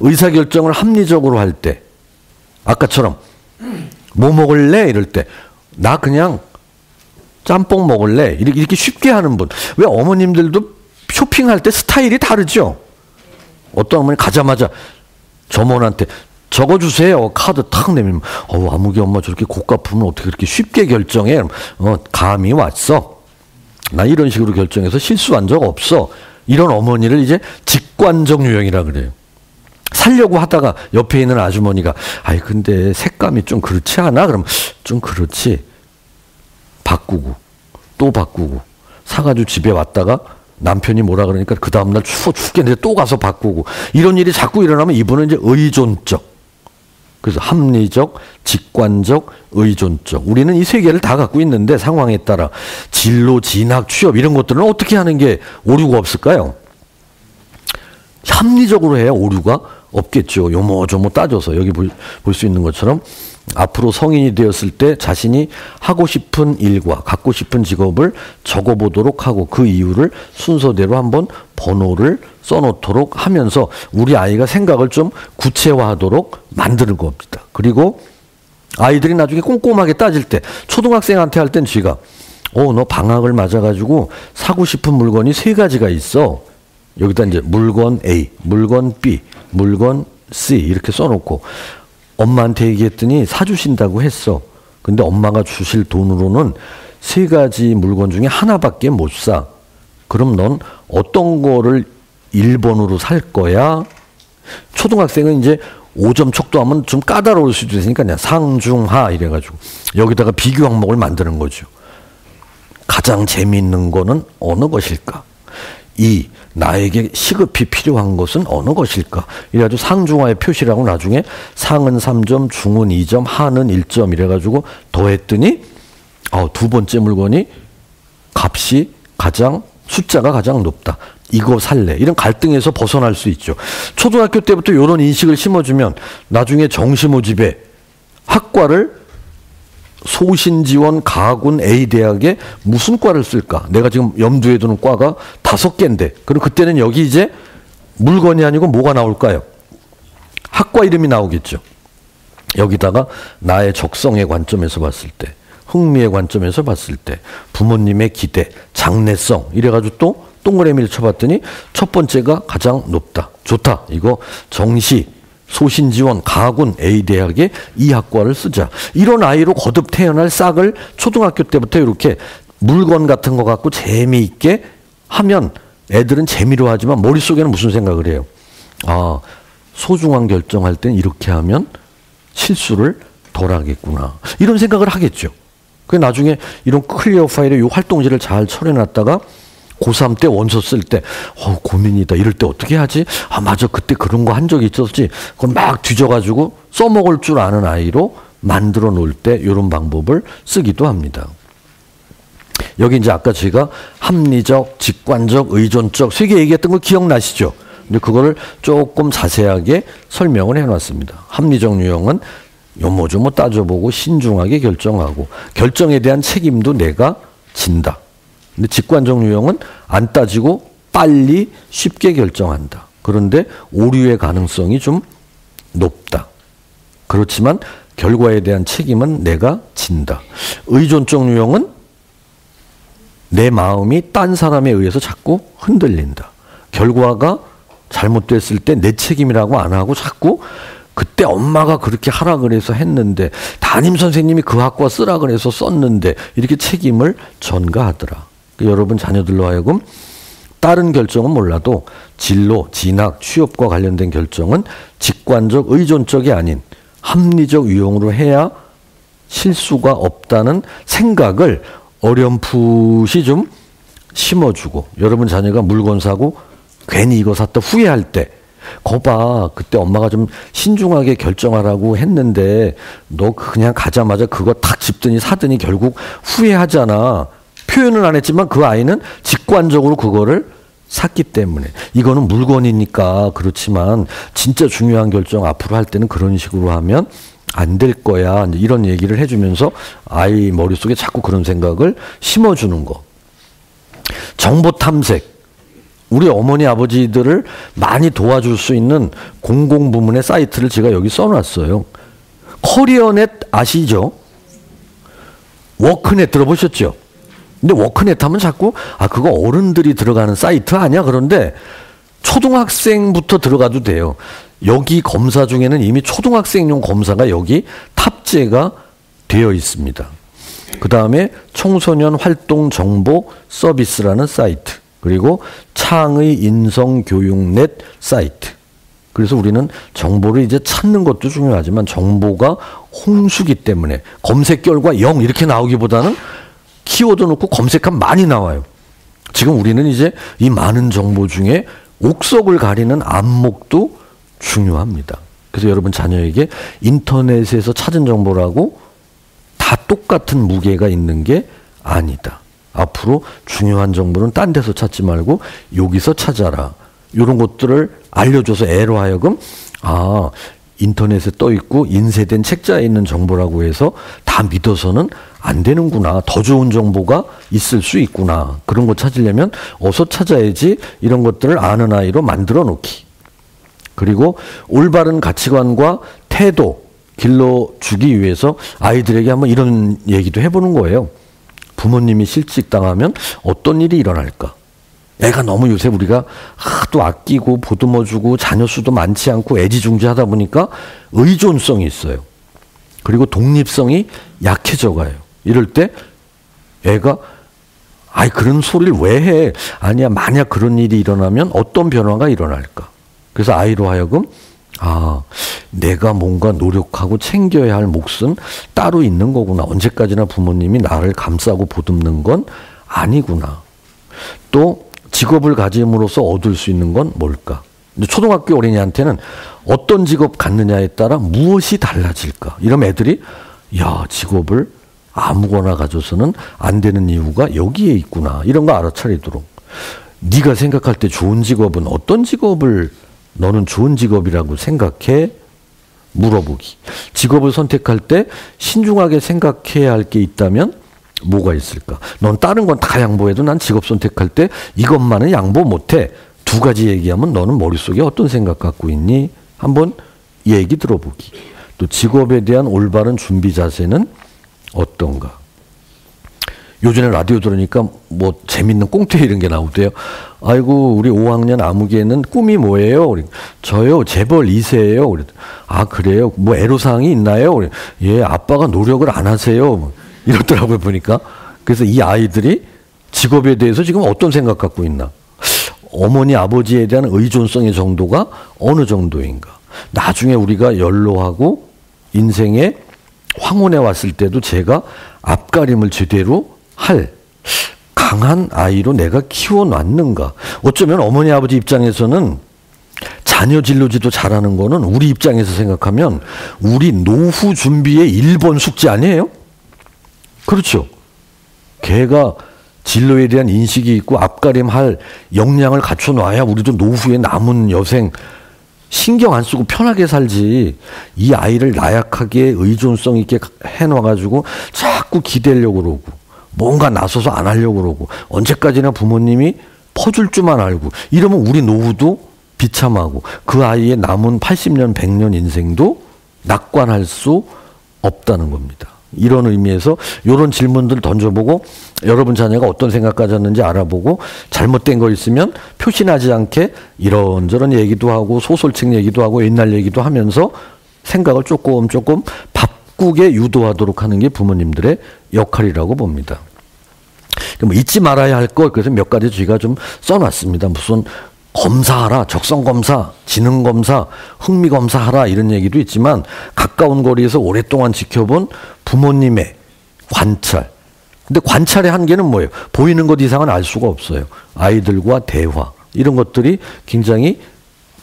의사결정을 합리적으로 할 때 아까처럼 뭐 먹을래? 이럴 때 나 그냥 짬뽕 먹을래? 이렇게 쉽게 하는 분. 왜 어머님들도 쇼핑할 때 스타일이 다르죠? 어떤 어머니 가자마자 점원한테 적어주세요. 카드 탁 내밀면 아무개 엄마 저렇게 고가품은 어떻게 그렇게 쉽게 결정해? 감이 왔어. 나 이런 식으로 결정해서 실수한 적 없어. 이런 어머니를 이제 직관적 유형이라 그래요. 살려고 하다가 옆에 있는 아주머니가 근데 색감이 좀 그렇지 않아? 그럼 좀 그렇지. 바꾸고 또 바꾸고 사가지고 집에 왔다가 남편이 뭐라 그러니까 그 다음날 추워 죽겠는데 또 가서 바꾸고 이런 일이 자꾸 일어나면 이분은 이제 의존적. 그래서 합리적, 직관적, 의존적. 우리는 이 3개를 다 갖고 있는데 상황에 따라 진로, 진학, 취업 이런 것들은 어떻게 하는 게 오류가 없을까요? 합리적으로 해야 오류가 없겠죠. 요모조모 따져서 여기 볼 수 있는 것처럼 앞으로 성인이 되었을 때 자신이 하고 싶은 일과 갖고 싶은 직업을 적어보도록 하고 그 이유를 순서대로 한번 번호를 써놓도록 하면서 우리 아이가 생각을 좀 구체화하도록 만드는 겁니다. 그리고 아이들이 나중에 꼼꼼하게 따질 때 초등학생한테 할 땐 쥐가 너 방학을 맞아가지고 사고 싶은 물건이 3가지가 있어. 여기다 이제 물건 A, 물건 B, 물건 C 이렇게 써놓고 엄마한테 얘기했더니 사주신다고 했어. 근데 엄마가 주실 돈으로는 3가지 물건 중에 하나밖에 못 사. 그럼 넌 어떤 거를 1번으로 살 거야? 초등학생은 이제 5점 척도하면 좀 까다로울 수도 있으니까 그냥 상중하 이래가지고 여기다가 비교 항목을 만드는 거죠. 가장 재미있는 거는 어느 것일까? 2. 나에게 시급히 필요한 것은 어느 것일까? 이래가지고 상중하의 표시라고 나중에 상은 3점, 중은 2점, 하는 1점 이래가지고 더했더니 2번째 물건이 값이 숫자가 가장 높다. 이거 살래. 이런 갈등에서 벗어날 수 있죠. 초등학교 때부터 이런 인식을 심어주면 나중에 정시모집에 학과를 소신지원 가군 A대학에 무슨 과를 쓸까? 내가 지금 염두에 두는 과가 5개인데 그럼 그때는 여기 이제 물건이 아니고 뭐가 나올까요? 학과 이름이 나오겠죠. 여기다가 나의 적성의 관점에서 봤을 때 흥미의 관점에서 봤을 때 부모님의 기대, 장래성 이래가지고 또 동그라미를 쳐봤더니 첫 번째가 가장 높다. 좋다. 이거 정시, 소신지원, 가군 A대학에 이 학과를 쓰자. 이런 아이로 거듭 태어날 싹을 초등학교 때부터 이렇게 물건 같은 거 갖고 재미있게 하면 애들은 재미로 하지만 머릿속에는 무슨 생각을 해요? 소중한 결정할 땐 이렇게 하면 실수를 덜 하겠구나. 이런 생각을 하겠죠. 그 나중에 이런 클리어 파일에 이 활동지를 잘 처리해놨다가 고3 때 원서 쓸 때 고민이다. 이럴 때 어떻게 하지? 맞아. 그때 그런 거 한 적이 있었지. 그걸 막 뒤져가지고 써먹을 줄 아는 아이로 만들어 놓을 때 이런 방법을 쓰기도 합니다. 여기 이제 아까 제가 합리적, 직관적, 의존적 3개 얘기했던 거 기억나시죠? 근데 그거를 조금 자세하게 설명을 해놨습니다. 합리적 유형은 요모조모 따져보고 신중하게 결정하고 결정에 대한 책임도 내가 진다. 근데 직관적 유형은 안 따지고 빨리 쉽게 결정한다. 그런데 오류의 가능성이 좀 높다. 그렇지만 결과에 대한 책임은 내가 진다. 의존적 유형은 내 마음이 딴 사람에 의해서 자꾸 흔들린다. 결과가 잘못됐을 때 내 책임이라고 안 하고 자꾸 그때 엄마가 그렇게 하라 그래서 했는데 담임선생님이 그 학과 쓰라 그래서 썼는데 이렇게 책임을 전가하더라. 여러분 자녀들로 하여금 다른 결정은 몰라도 진로, 진학, 취업과 관련된 결정은 직관적, 의존적이 아닌 합리적 유형으로 해야 실수가 없다는 생각을 어렴풋이 좀 심어주고 여러분 자녀가 물건 사고 괜히 이거 샀다 후회할 때 거봐 그때 엄마가 좀 신중하게 결정하라고 했는데 너 그냥 가자마자 그거 탁 집더니 사더니 결국 후회하잖아. 표현은 안 했지만 그 아이는 직관적으로 그거를 샀기 때문에 이거는 물건이니까 그렇지만 진짜 중요한 결정 앞으로 할 때는 그런 식으로 하면 안 될 거야. 이런 얘기를 해주면서 아이 머릿속에 자꾸 그런 생각을 심어주는 거. 정보 탐색. 우리 어머니 아버지들을 많이 도와줄 수 있는 공공부문의 사이트를 제가 여기 써놨어요. 커리어넷 아시죠? 워크넷 들어보셨죠? 근데 워크넷 하면 자꾸 그거 어른들이 들어가는 사이트 아니야? 그런데 초등학생부터 들어가도 돼요. 여기 검사 중에는 이미 초등학생용 검사가 여기 탑재가 되어 있습니다. 그 다음에 청소년 활동 정보 서비스라는 사이트, 그리고 창의 인성교육넷 사이트. 그래서 우리는 정보를 이제 찾는 것도 중요하지만 정보가 홍수기 때문에 검색 결과 0 이렇게 나오기보다는 키워드 넣고 검색하면 많이 나와요. 지금 우리는 이제 이 많은 정보 중에 옥석을 가리는 안목도 중요합니다. 그래서 여러분 자녀에게 인터넷에서 찾은 정보라고 다 똑같은 무게가 있는 게 아니다. 앞으로 중요한 정보는 딴 데서 찾지 말고 여기서 찾아라. 이런 것들을 알려줘서 애로 하여금 인터넷에 떠 있고 인쇄된 책자에 있는 정보라고 해서 다 믿어서는 안 되는구나. 더 좋은 정보가 있을 수 있구나. 그런 거 찾으려면 어서 찾아야지. 이런 것들을 아는 아이로 만들어 놓기. 그리고 올바른 가치관과 태도, 길러주기 위해서 아이들에게 한번 이런 얘기도 해보는 거예요. 부모님이 실직당하면 어떤 일이 일어날까? 애가 너무 요새 우리가 하도 아끼고 보듬어주고 자녀 수도 많지 않고 애지중지하다 보니까 의존성이 있어요. 그리고 독립성이 약해져 가요. 이럴 때 애가 아이 그런 소리를 왜 해? 아니야, 만약 그런 일이 일어나면 어떤 변화가 일어날까? 그래서 아이로 하여금 내가 뭔가 노력하고 챙겨야 할 몫은 따로 있는 거구나. 언제까지나 부모님이 나를 감싸고 보듬는 건 아니구나. 또 직업을 가짐으로써 얻을 수 있는 건 뭘까? 초등학교 어린이한테는 어떤 직업 갖느냐에 따라 무엇이 달라질까? 이러면 애들이 직업을 아무거나 가져서는 안 되는 이유가 여기에 있구나. 이런 거 알아차리도록. 네가 생각할 때 좋은 직업은 어떤 직업을 너는 좋은 직업이라고 생각해? 물어보기. 직업을 선택할 때 신중하게 생각해야 할 게 있다면 뭐가 있을까? 넌 다른 건 다 양보해도 난 직업 선택할 때 이것만은 양보 못해. 두 가지 얘기하면 너는 머릿속에 어떤 생각 갖고 있니? 한번 얘기 들어보기. 또 직업에 대한 올바른 준비 자세는 어떤가? 요즘에 라디오 들으니까 뭐 재밌는 꽁트 이런 게 나오대요. 아이고 우리 5학년 아무개는 꿈이 뭐예요? 저요 재벌 2세예요. 그래요? 뭐 애로사항이 있나요? 예, 아빠가 노력을 안 하세요. 이렇더라고요 보니까. 그래서 이 아이들이 직업에 대해서 지금 어떤 생각 갖고 있나? 어머니 아버지에 대한 의존성의 정도가 어느 정도인가? 나중에 우리가 연로하고 인생의 황혼에 왔을 때도 제가 앞가림을 제대로 할 강한 아이로 내가 키워놨는가? 어쩌면 어머니 아버지 입장에서는 자녀 진로지도 잘하는 거는 우리 입장에서 생각하면 우리 노후 준비의 1번 숙제 아니에요? 그렇죠. 걔가 진로에 대한 인식이 있고 앞가림할 역량을 갖춰놔야 우리도 노후에 남은 여생 신경 안 쓰고 편하게 살지. 이 아이를 나약하게 의존성 있게 해놔가지고 자꾸 기대려고 그러고 뭔가 나서서 안 하려고 그러고 언제까지나 부모님이 퍼줄 줄만 알고 이러면 우리 노후도 비참하고 그 아이의 남은 80년 100년 인생도 낙관할 수 없다는 겁니다. 이런 의미에서 이런 질문들 던져보고 여러분 자녀가 어떤 생각 가졌는지 알아보고 잘못된 거 있으면 표시나지 않게 이런저런 얘기도 하고 소설책 얘기도 하고 옛날 얘기도 하면서 생각을 조금 바꾸게 유도하도록 하는 게 부모님들의 역할이라고 봅니다. 뭐 잊지 말아야 할 것, 그래서 몇 가지 저희가 좀 써놨습니다. 무슨 검사하라, 적성검사, 지능검사, 흥미검사하라 이런 얘기도 있지만 가까운 거리에서 오랫동안 지켜본 부모님의 관찰. 근데 관찰의 한계는 뭐예요? 보이는 것 이상은 알 수가 없어요. 아이들과 대화. 이런 것들이 굉장히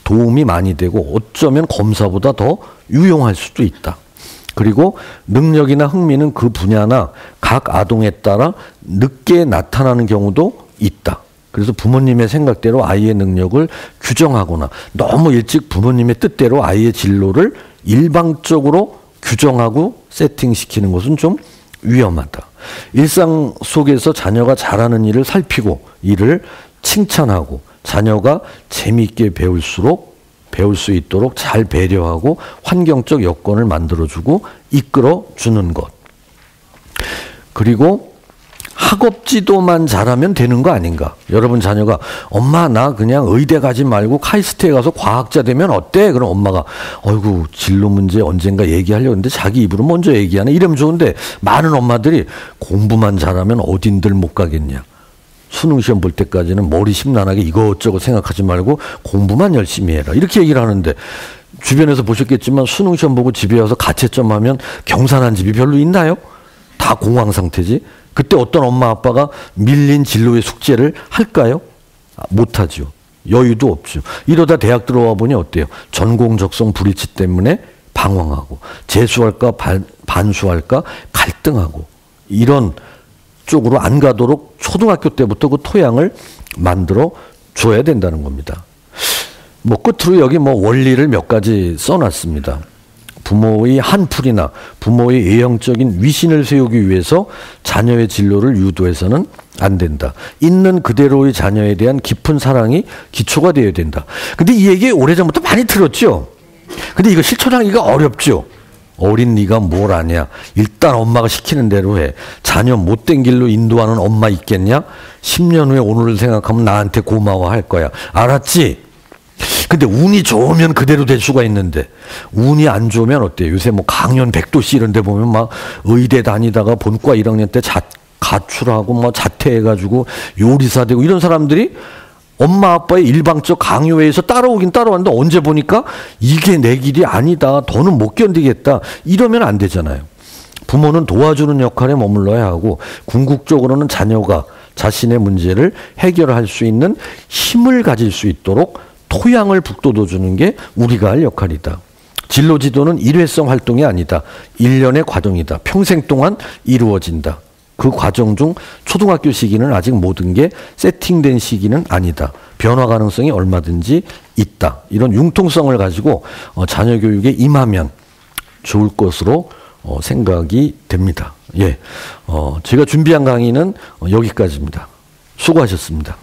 도움이 많이 되고 어쩌면 검사보다 더 유용할 수도 있다. 그리고 능력이나 흥미는 그 분야나 각 아동에 따라 늦게 나타나는 경우도 있다. 그래서 부모님의 생각대로 아이의 능력을 규정하거나 너무 일찍 부모님의 뜻대로 아이의 진로를 일방적으로 규정하고 세팅시키는 것은 좀 위험하다. 일상 속에서 자녀가 잘하는 일을 살피고 이를 칭찬하고 자녀가 재미있게 배울 수 있도록 잘 배려하고 환경적 여건을 만들어주고 이끌어주는 것. 그리고 학업 지도만 잘하면 되는 거 아닌가? 여러분 자녀가 엄마 나 그냥 의대 가지 말고 카이스트에 가서 과학자 되면 어때? 그럼 엄마가 어이구 진로 문제 언젠가 얘기하려고 했는데 자기 입으로 먼저 얘기하네. 이러면 좋은데 많은 엄마들이 공부만 잘하면 어딘들 못 가겠냐. 수능 시험 볼 때까지는 머리 심란하게 이것저것 생각하지 말고 공부만 열심히 해라. 이렇게 얘기를 하는데 주변에서 보셨겠지만 수능 시험 보고 집에 와서 가채점 하면 경산한 집이 별로 있나요? 다 공황 상태지. 그때 어떤 엄마 아빠가 밀린 진로의 숙제를 할까요? 못하죠. 여유도 없죠. 이러다 대학 들어와 보니 어때요? 전공 적성 불이치 때문에 방황하고 재수할까 반수할까 갈등하고 이런 쪽으로 안 가도록 초등학교 때부터 그 토양을 만들어 줘야 된다는 겁니다. 뭐 끝으로 여기 뭐 원리를 몇 가지 써놨습니다. 부모의 한풀이나 부모의 예형적인 위신을 세우기 위해서 자녀의 진로를 유도해서는 안 된다. 있는 그대로의 자녀에 대한 깊은 사랑이 기초가 되어야 된다. 근데 이 얘기 오래전부터 많이 들었죠. 근데 이거 실천하기가 어렵죠. 어린 네가 뭘 아냐. 일단 엄마가 시키는 대로 해. 자녀 못된 길로 인도하는 엄마 있겠냐? 10년 후에 오늘을 생각하면 나한테 고마워할 거야. 알았지? 근데 운이 좋으면 그대로 될 수가 있는데 운이 안 좋으면 어때요? 요새 뭐 강연 백도씨 이런 데 보면 막 의대 다니다가 본과 1학년 때 가출하고 뭐 자퇴해가지고 요리사 되고 이런 사람들이 엄마 아빠의 일방적 강요에서 따라오긴 따라왔는데 언제 보니까 이게 내 길이 아니다. 더는 못 견디겠다. 이러면 안 되잖아요. 부모는 도와주는 역할에 머물러야 하고 궁극적으로는 자녀가 자신의 문제를 해결할 수 있는 힘을 가질 수 있도록 토양을 북돋워주는 게 우리가 할 역할이다. 진로지도는 일회성 활동이 아니다. 1년의 과정이다. 평생 동안 이루어진다. 그 과정 중 초등학교 시기는 아직 모든 게 세팅된 시기는 아니다. 변화 가능성이 얼마든지 있다. 이런 융통성을 가지고 자녀 교육에 임하면 좋을 것으로 생각이 됩니다. 예, 제가 준비한 강의는 여기까지입니다. 수고하셨습니다.